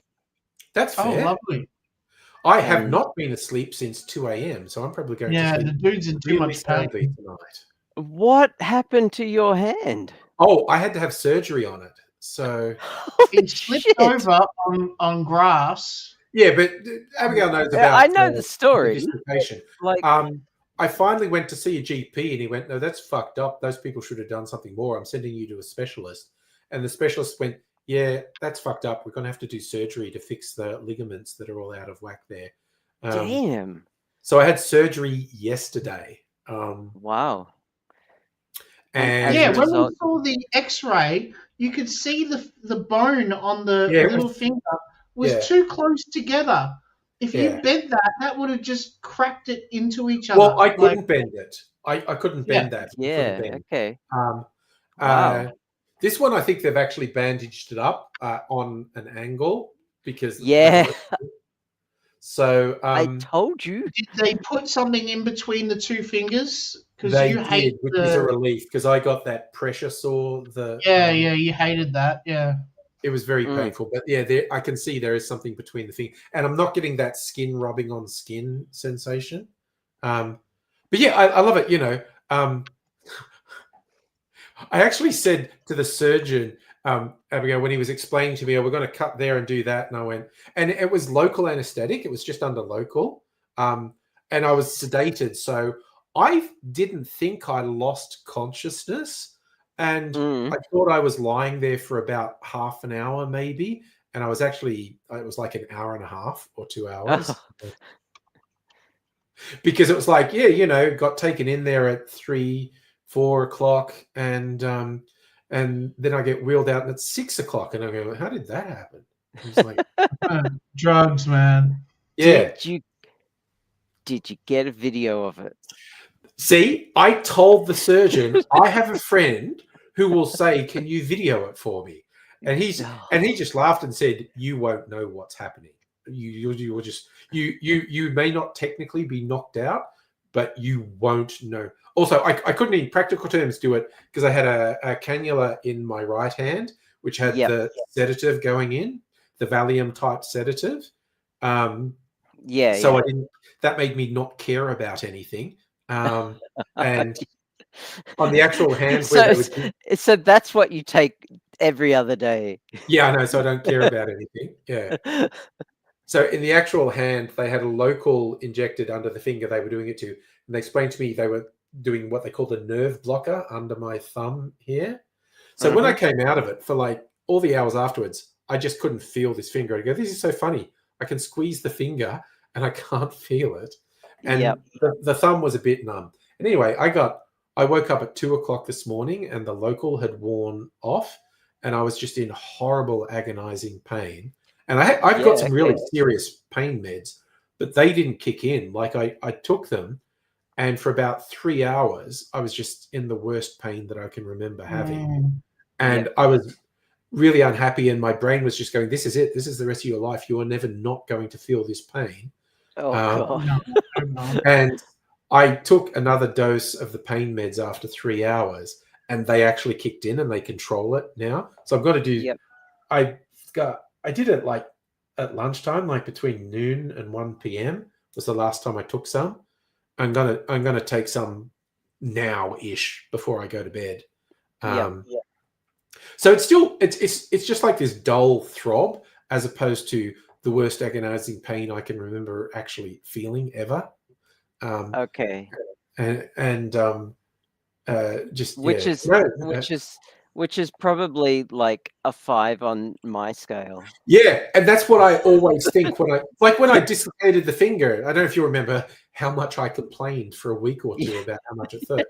That's fair. Oh, lovely. I have not been asleep since 2 a.m., so I'm probably going to sleep. Yeah, the dude's in too much pain tonight. What happened to your hand? Oh, I had to have surgery on it. So it slipped over on grass. Yeah, but Abigail knows about. I know the story. I finally went to see a GP, and he went, "No, that's fucked up. Those people should have done something more. I'm sending you to a specialist." And the specialist went, "Yeah, that's fucked up. We're going to have to do surgery to fix the ligaments that are all out of whack there." Damn. So I had surgery yesterday. Wow. And when we saw the X-ray, you could see the bone on the little finger was too close together. If you bent that, that would have just cracked it into each other. Well, I couldn't bend it. I couldn't bend that. Yeah. Okay. Wow. This one, I think they've actually bandaged it up on an angle because. Yeah. So I told you. Did they put something in between the two fingers? Because you did, which was a relief. Because I got that pressure sore. You hated that. Yeah. It was very painful, but I can see there is something between the fingers, and I'm not getting that skin rubbing on skin sensation. But yeah, I love it. I actually said to the surgeon, Abigail, when he was explaining to me, "Oh, we're going to cut there and do that," and I went, and it was local anesthetic. It was just under local, and I was sedated, so I didn't think I lost consciousness. And I thought I was lying there for about half an hour, maybe. And it was like an hour and a half or 2 hours. Because it was like, got taken in there at 3, 4 o'clock. And then I get wheeled out and it's 6 o'clock. And I go, how did that happen? It's like, drugs, man. Yeah. Did you get a video of it? See, I told the surgeon, I have a friend who will say, can you video it for me? and he just laughed and said, "You won't know what's happening. You will just you may not technically be knocked out, but you won't know." Also, I couldn't in practical terms do it because I had a cannula in my right hand, which had the sedative going in, the Valium type sedative. So I didn't. That made me not care about anything. And on the actual hand, so that's what you take every other day. Yeah, I know. So I don't care about anything. Yeah. So in the actual hand, they had a local injected under the finger they were doing it to, and they explained to me they were doing what they called a nerve blocker under my thumb here. So when I came out of it for like all the hours afterwards, I just couldn't feel this finger. I go, this is so funny. I can squeeze the finger and I can't feel it. And the thumb was a bit numb. And anyway, I woke up at 2:00 this morning and the local had worn off and I was just in horrible agonizing pain. And I've got some really serious pain meds, but they didn't kick in. Like I took them and for about 3 hours, I was just in the worst pain that I can remember having. And I was really unhappy and my brain was just going, this is it. This is the rest of your life. You are never not going to feel this pain. Oh, God. No. And I took another dose of the pain meds after 3 hours and they actually kicked in and they control it now. So I've got to do, I did it like at lunchtime, like between noon and 1 p.m. was the last time I took some. I'm gonna take some now-ish before I go to bed. So it's still it's just like this dull throb as opposed to the worst agonizing pain I can remember actually feeling ever. Which is probably like a 5 on my scale. Yeah, and that's what I always think when I dislocated the finger. I don't know if you remember how much I complained for a week or two about how much it hurt.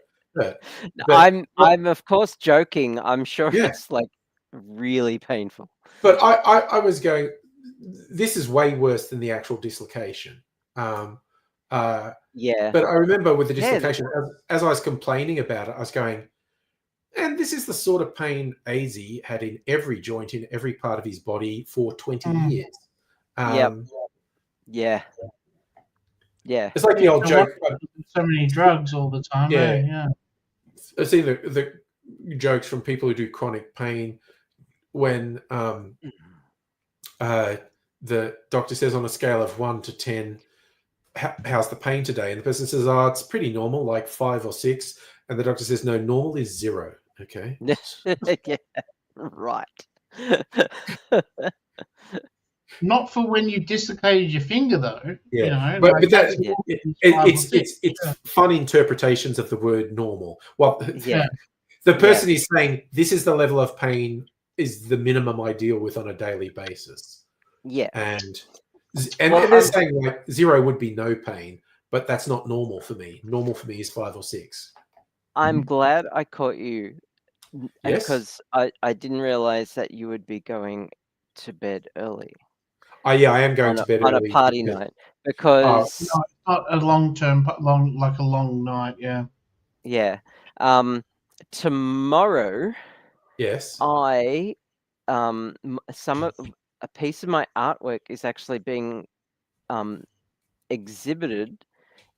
I'm of course joking. I'm sure it's like really painful. But I was going, this is way worse than the actual dislocation. But I remember with the dislocation, as I was complaining about it, I was going, and this is the sort of pain AZ had in every joint in every part of his body for 20 years. It's like the old joke. So many drugs all the time. I've seen the jokes from people who do chronic pain when the doctor says on a scale of 1 to 10, how's the pain today? And the person says, oh, it's pretty normal, like 5 or 6. And the doctor says, no, normal is 0. Okay. Yeah, right. Not for when you dislocated your finger, though. Yeah, you know, but it's fun interpretations of the word normal. Well, the person is saying this is the level of pain is the minimum I deal with on a daily basis. Yeah, and they're saying like 0 would be no pain, but that's not normal for me. Normal for me is 5 or 6. I'm glad I caught you. Because I didn't realize that you would be going to bed early. I am going to bed on early a party night because no, it's not a long night. Yeah. Tomorrow. Yes. A piece of my artwork is actually being exhibited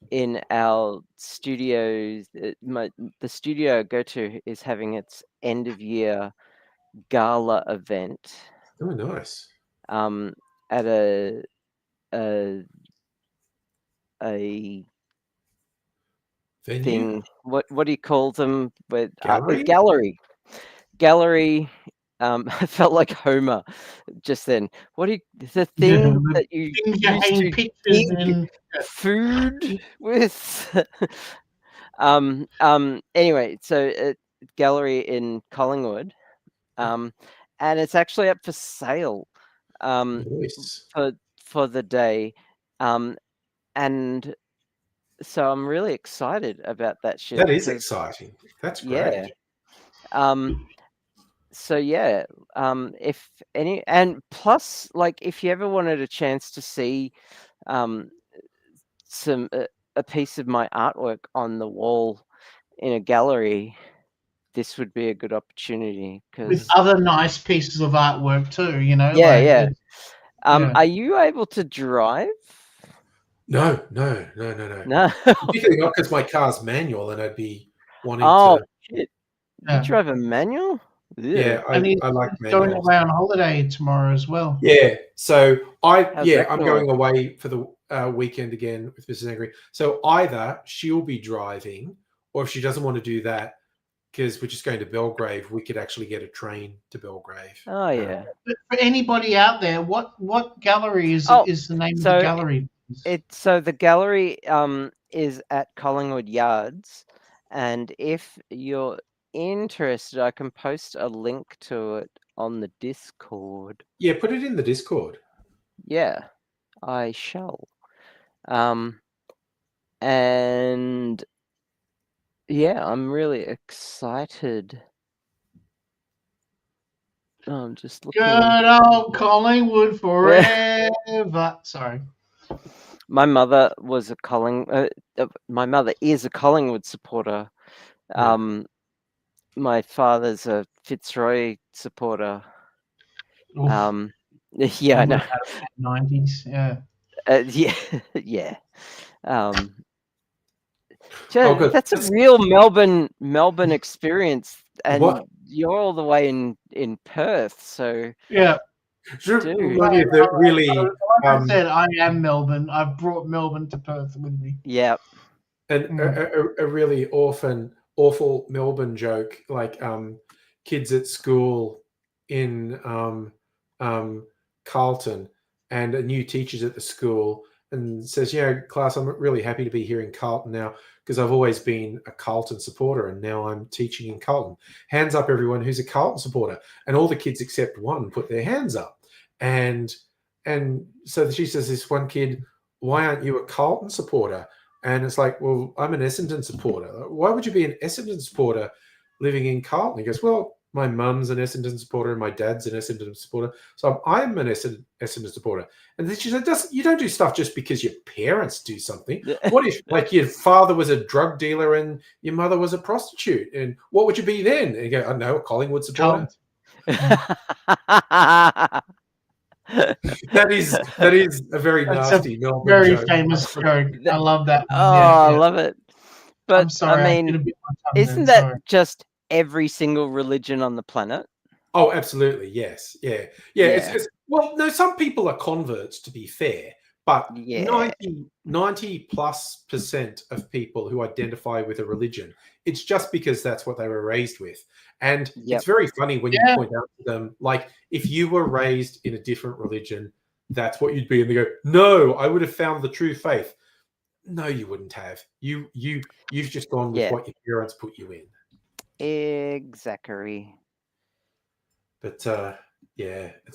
in our studios. The studio I go to is having its end of year gala event. Oh, nice. At a venue? Thing. What do you call them? With gallery. I felt like Homer just then. What do you? The thing that you hang pictures in food with. Anyway, so gallery in Collingwood, and it's actually up for sale. Nice. For the day, and so I'm really excited about that shit. That is exciting. That's great. So if any, and plus, like, if you ever wanted a chance to see a piece of my artwork on the wall in a gallery, this would be a good opportunity with because other nice pieces of artwork too. You know, Yeah, like yeah. it's- yeah. Are you able to drive? No. No. Particularly not because my car's manual, and I'd be wanting Oh to. shit! Yeah. You drive a manual? Yeah, and he's I like going manuals. away on holiday tomorrow as well. Yeah, so How's I'm that gonna going away for the weekend again with Mrs. Angry. So either she'll be driving, or if she doesn't want to do that, because we're just going to Belgrave, we could actually get a train to Belgrave. Oh yeah. But for anybody out there, what gallery is Oh, is the name of so the gallery? So the gallery is at Collingwood Yards, and if you're interested, I can post a link to it on the Discord. Yeah, put it in the Discord. Yeah, I shall. And yeah, I'm really excited. I'm just looking. Good old Collingwood forever. Sorry. My mother was a my mother is a Collingwood supporter. Yeah. My father's a Fitzroy supporter. Oof. Yeah, I know. 90s. Yeah. Yeah, yeah. Oh, good. That's a real Melbourne experience, and What? you're all the way in Perth, so Yeah. Dude. Really, Like I said, I am Melbourne. I've brought Melbourne to Perth with me. yeah. and a really awful Melbourne joke, like kids at school in Carlton, and a new teacher's at the school and says, class, I'm really happy to be here in Carlton now because I've always been a Carlton supporter and now I'm teaching in Carlton. Hands up, everyone who's a Carlton supporter. And all the kids except one put their hands up. And so she says, this one kid, why aren't you a Carlton supporter? And it's like, well, I'm an Essendon supporter. Why would you be an Essendon supporter living in Carlton? He goes, well, my mum's an Essendon supporter and my dad's an Essendon supporter. So I'm an Essendon supporter. And then she said, you don't do stuff just because your parents do something. What if, like, your father was a drug dealer and your mother was a prostitute? And what would you be then? And you go, I don't know, a Collingwood supporter. That is a very That's nasty Melbourne Very joke. famous joke. I love that. Oh, One. Yeah, I yeah. love it. I'm But sorry. I I mean, did a bit my tongue isn't then, that sorry. just every single religion on the planet? Oh, absolutely. Yes. Yeah. It's, well, no, some people are converts, to be fair, but Yeah. 90+% of people who identify with a religion, it's just because that's what they were raised with. And it's very funny when you point out to them, like, if you were raised in a different religion, that's what you'd be. And they go, no, I would have found the true faith. No, you wouldn't have. You've just gone with what your parents put you in. Exactly. But it's a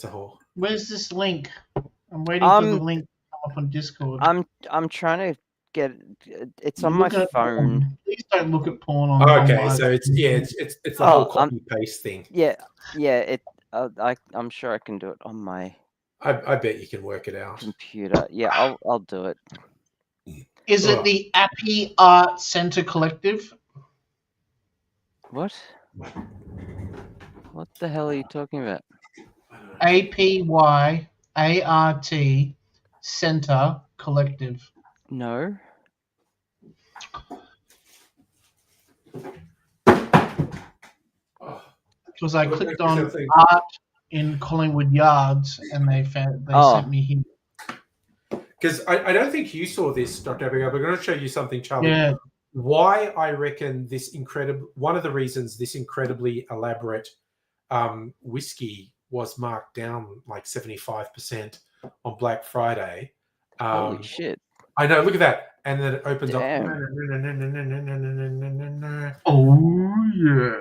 whole. Where's this link? I'm waiting for the link to come up on Discord. I'm trying to get it's on my phone. Please don't look at porn on. Okay, so it's the whole copy paste thing. Yeah. I'm sure I can do it on my. I bet you can work it out. Computer. Yeah, I'll do it. Is it the Appy Art Center Collective? What? What the hell are you talking about? APYART Center Collective. No. Because I clicked on art in Collingwood Yards and they sent me here. Because I don't think you saw this, Dr. Abigail, but I'm going to show you something, Charlie. Yeah. Why I reckon one of the reasons this incredibly elaborate whiskey was marked down like 75% on Black Friday. Holy shit. I know, look at that. And then it opens up. Oh, yeah.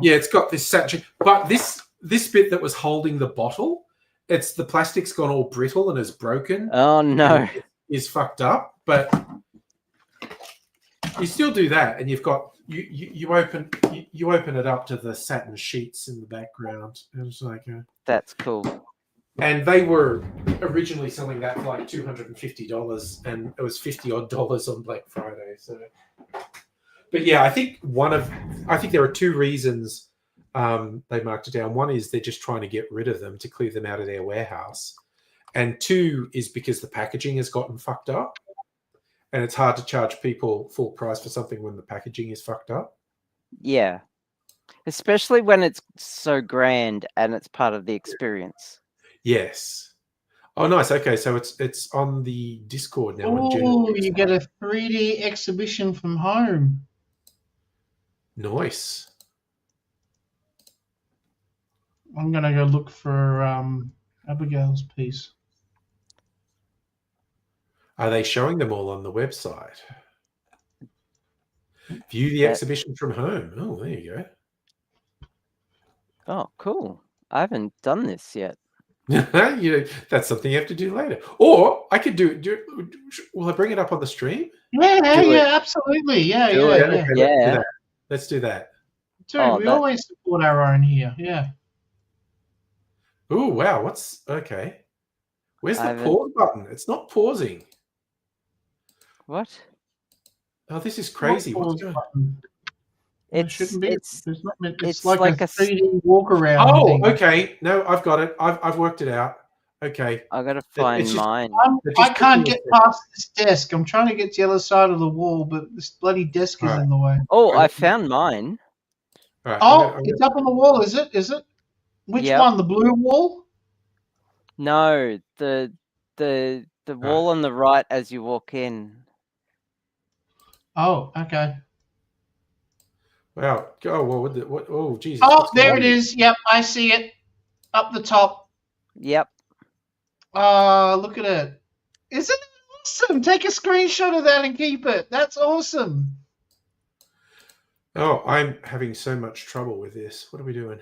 Yeah, it's got this saturation. But this bit that was holding the bottle, the plastic's gone all brittle and is broken. Oh, no. Is fucked up. But you still do that, and you've got you open it up to the satin sheets in the background. And it's like that's cool. And they were originally selling that for like $250, and it was $50 odd on Black Friday. So But yeah, I think there are two reasons they marked it down. One is they're just trying to get rid of them to clear them out of their warehouse, and two is because the packaging has gotten fucked up, and it's hard to charge people full price for something when the packaging is fucked up. Yeah. Especially when it's so grand and it's part of the experience. Yes. Oh, nice. Okay, so it's on the Discord now. Oh, you get a 3D exhibition from home. Nice. I'm gonna go look for Abigail's piece. Are they showing them all on the website? View the exhibition from home. Oh, there you go. Oh, cool. I haven't done this yet. That's something you have to do later. Or I could do. Will I bring it up on the stream? Yeah, absolutely. Yeah. Yeah. Let's do that. Dude, we always support our own here. Yeah. Oh wow! Okay? Where's the pause button? It's not pausing. What? Oh, this is crazy. What's going on? It shouldn't be. It's like a 3D walk around. Oh, okay. No, I've got it. I've worked it out. Okay. I gotta find mine. I can't get past this desk. I'm trying to get to the other side of the wall, but this bloody desk is in the way. Oh, I found mine. Right, it's up on the wall, is it? Which one? The blue wall? No, the wall on the right as you walk in. Oh, okay. Wow. Oh, well, oh, Jesus. Oh, there it is. Yep, I see it. Up the top. Yep. Look at it. Isn't it awesome? Take a screenshot of that and keep it. That's awesome. Oh, I'm having so much trouble with this. What are we doing?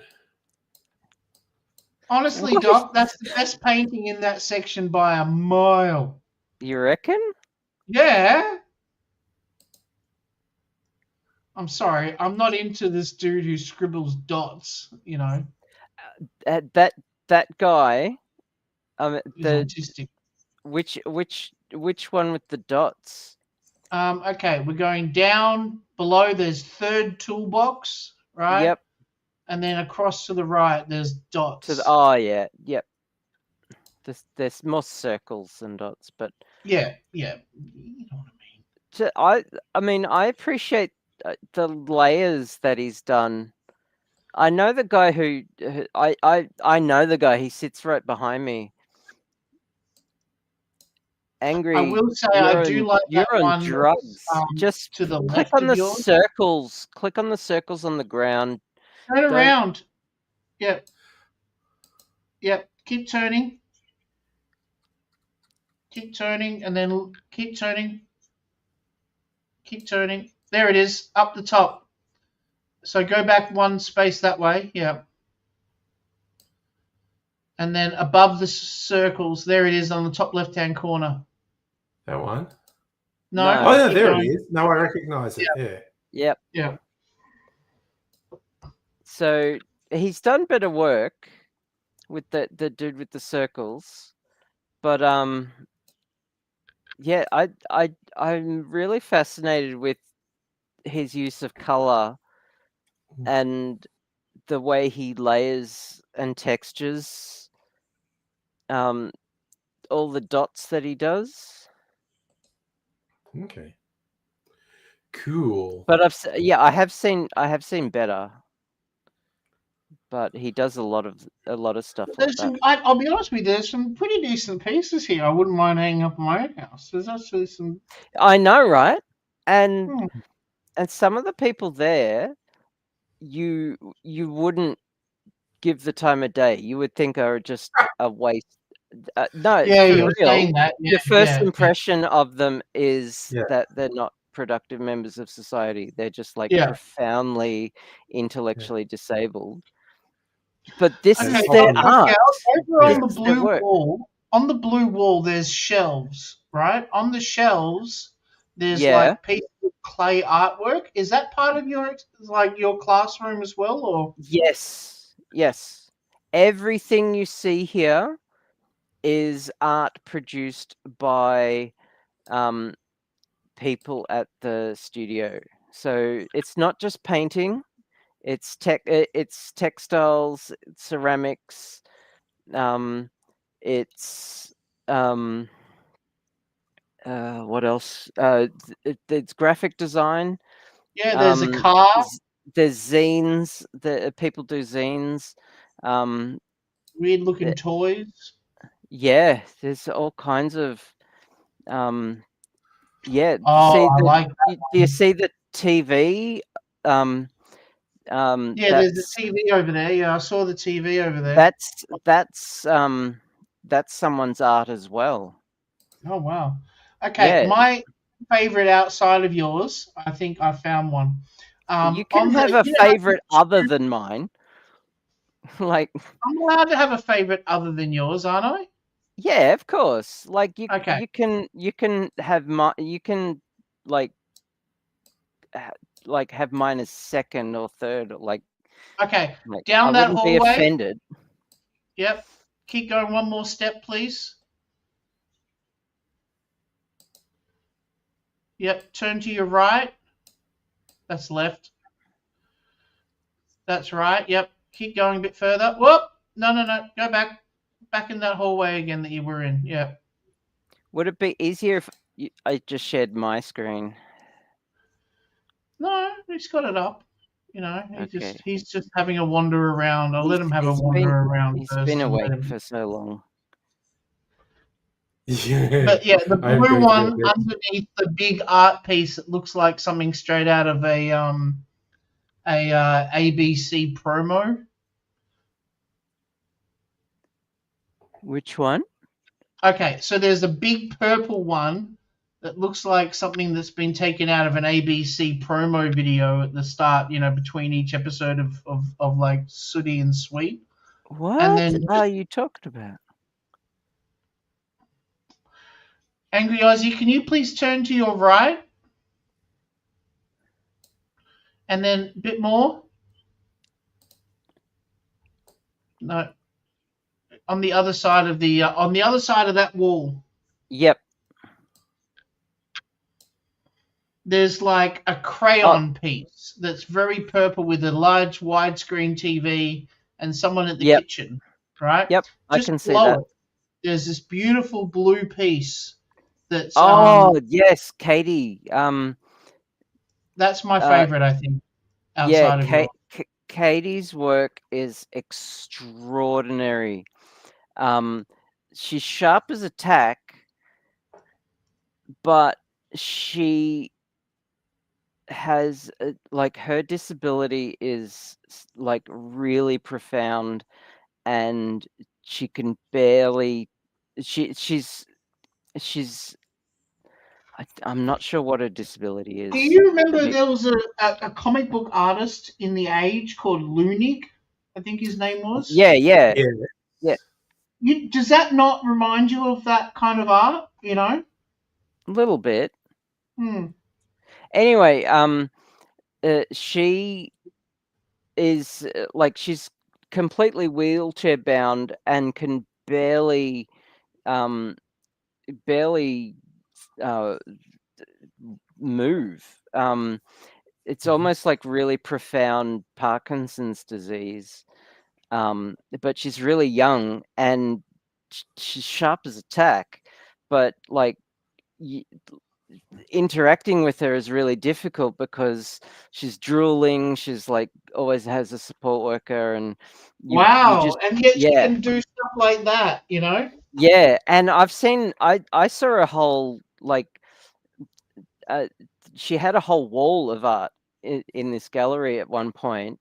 Honestly, Doc, that's the best painting in that section by a mile. You reckon? Yeah. I'm sorry. I'm not into this dude who scribbles dots, you know. That guy, autistic. Which one with the dots? Okay, we're going down below. There's third toolbox, right? Yep. And then across to the right, there's dots. Yeah, yep. There's more circles than dots, but yeah, you know what I mean. I appreciate the layers that he's done. I know the guy who I know the guy. He sits right behind me. Angry. I will say I do like that you're one. On drugs. Just to the click left on the yours. circles. Click on the circles on the ground. Turn around. Yep. Keep turning. Keep turning, and then keep turning. Keep turning. There it is, up the top. So go back one space that way. Yeah. And then above the circles, there it is on the top left-hand corner. That one? No. Oh, yeah, there it is. No, I recognize it. Yeah. Yep. Yeah. So he's done better work with the dude with the circles, but yeah, I'm really fascinated with his use of color and the way he layers and textures all the dots that he does. Okay. Cool. But I have seen better. But he does a lot of stuff like that. I'll be honest with you. There's some pretty decent pieces here. I wouldn't mind hanging up in my own house. There's actually some. I know, right? And some of the people there, you wouldn't give the time of day. You would think are just a waste. No, yeah, you're saying that. Yeah, your first impression of them is that they're not productive members of society. They're just like profoundly intellectually disabled. But this is their art. Over on the blue wall, there's shelves, right? On the shelves, there's like pieces of clay artwork. Is that part of your classroom as well, or? Yes. Everything you see here is art produced by people at the studio. So it's not just painting. It's it's textiles, ceramics. It's what else? It's graphic design. Yeah, there's a car. There's zines. The people do zines. Weird looking toys. Yeah, there's all kinds of. Yeah. Oh, I like that. Do you see the TV? Yeah, there's a TV over there. Yeah, I saw the TV over there. That's someone's art as well. Oh wow. Okay, Yeah. my favorite outside of yours, I think I found one. You can have a favorite other than mine. Like, I'm allowed to have a favorite other than yours, aren't I? yeah, of course. Like Okay. you can have like have mine as second or third, like. Okay. Like, Down I that wouldn't hallway. be offended. Yep. Keep going one more step, please. Yep. Turn to your right. That's left. That's right. Yep. Keep going a bit further. Whoop. No. Go back. Back in that hallway again that you were in. Yep. Would it be easier if I just shared my screen? No, he's got it up. You know, Okay. he's just having a wander around. I'll let him have a wander around He's first. been awake for so long. Yeah. But yeah, the blue one underneath the big art piece, it looks like something straight out of a ABC promo. Which one? Okay, so there's a big purple one that looks like something that's been taken out of an ABC promo video at the start, you know, between each episode of like Sooty and Sweet. What And then are you talking about? Angry Aussie, can you please turn to your right? And then a bit more. No. On the other side of that wall. Yep. There's like a crayon piece that's very purple with a large widescreen TV and someone at the kitchen, right? Yep, I can see that. There's this beautiful blue piece that's yes, Katie. That's my favorite, I think. Outside of Katie's work is extraordinary. She's sharp as a tack, but she has like her disability is like really profound, and she can barely. I'm not sure what her disability is. Do you remember there was a comic book artist in the Age called Lunig? I think his name was. Yeah. Does that not remind you of that kind of art? You know, a little bit. Anyway, she is like she's completely wheelchair bound and can barely move. It's almost like really profound Parkinson's disease. But she's really young and she's sharp as a tack. But like interacting with her is really difficult because she's drooling. She's like always has a support worker, and and yet she can do stuff like that, you know. Yeah, and I saw a whole like she had a whole wall of art in this gallery at one point,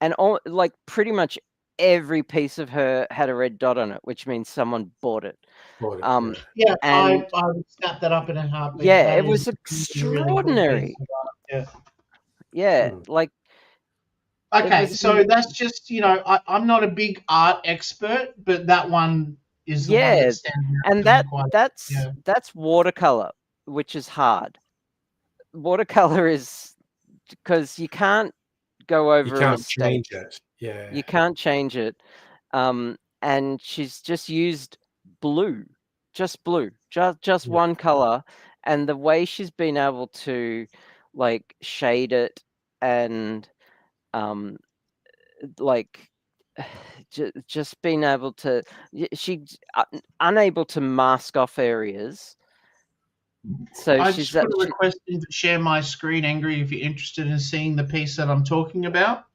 and all like pretty much every piece of her had a red dot on it, which means someone bought it. Yeah, I would snap that up in a heartbeat. Yeah, it was extraordinary. Yeah, like. Okay, so that's just, you know, I'm not a big art expert, but that one is the one that stands out. And that's watercolor, which is hard. Watercolor is because you can't go over a mistake. Change it. Yeah, you can't change it. And she's just used blue, just one color, and the way she's been able to like shade it and like just being able to she's unable to mask off areas, so I she's just put a request in to share my screen, Angry, if you're interested in seeing the piece that I'm talking about.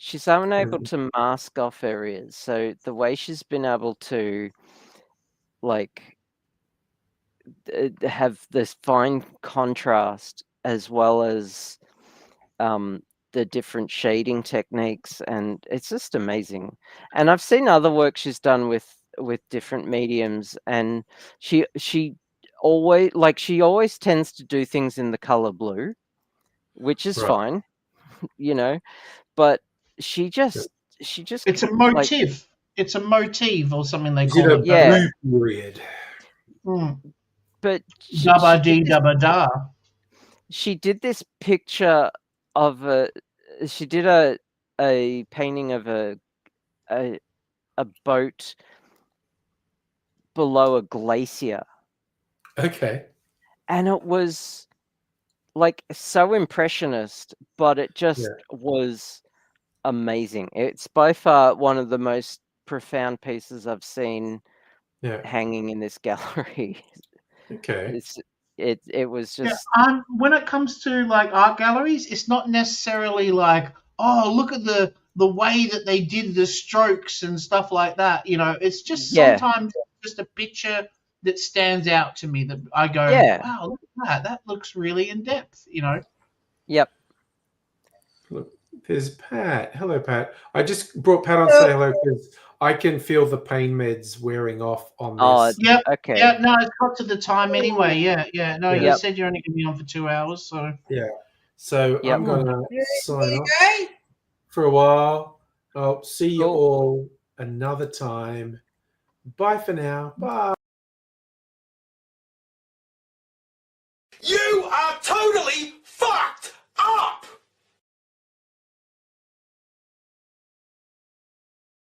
she's unable to mask off areas, so the way she's been able to like have this fine contrast as well as the different shading techniques, and it's just amazing. And I've seen other work she's done with different mediums, and she always tends to do things in the color blue, which is Right. fine, you know, but she just It's a like, motif. It's a motif or something they Is it call a it. Yeah. blue period? but Dabba dee dabba da. she did this picture of she did a painting of a boat below a glacier, Okay. and it was like so impressionist, but it just Yeah. was amazing. It's by far one of the most profound pieces I've seen Yeah. hanging in this gallery. Okay. It was just When it comes to like art galleries, it's not necessarily like, oh, look at the way that they did the strokes and stuff like that. You know, it's just sometimes just a picture that stands out to me that I go, wow, look at that. That looks really in depth. You know. Yep. Look, there's Pat. Hello, Pat. I just brought Pat on to say hello because I can feel the pain meds wearing off on this. Yep. Okay. Yeah, no, it's got to the time anyway. Yeah. No, Yeah. you said you're only going to be on for 2 hours, so. Yeah. So Yep. I'm going to sign off for a while. I'll see you all another time. Bye for now. Bye. You are totally fucked!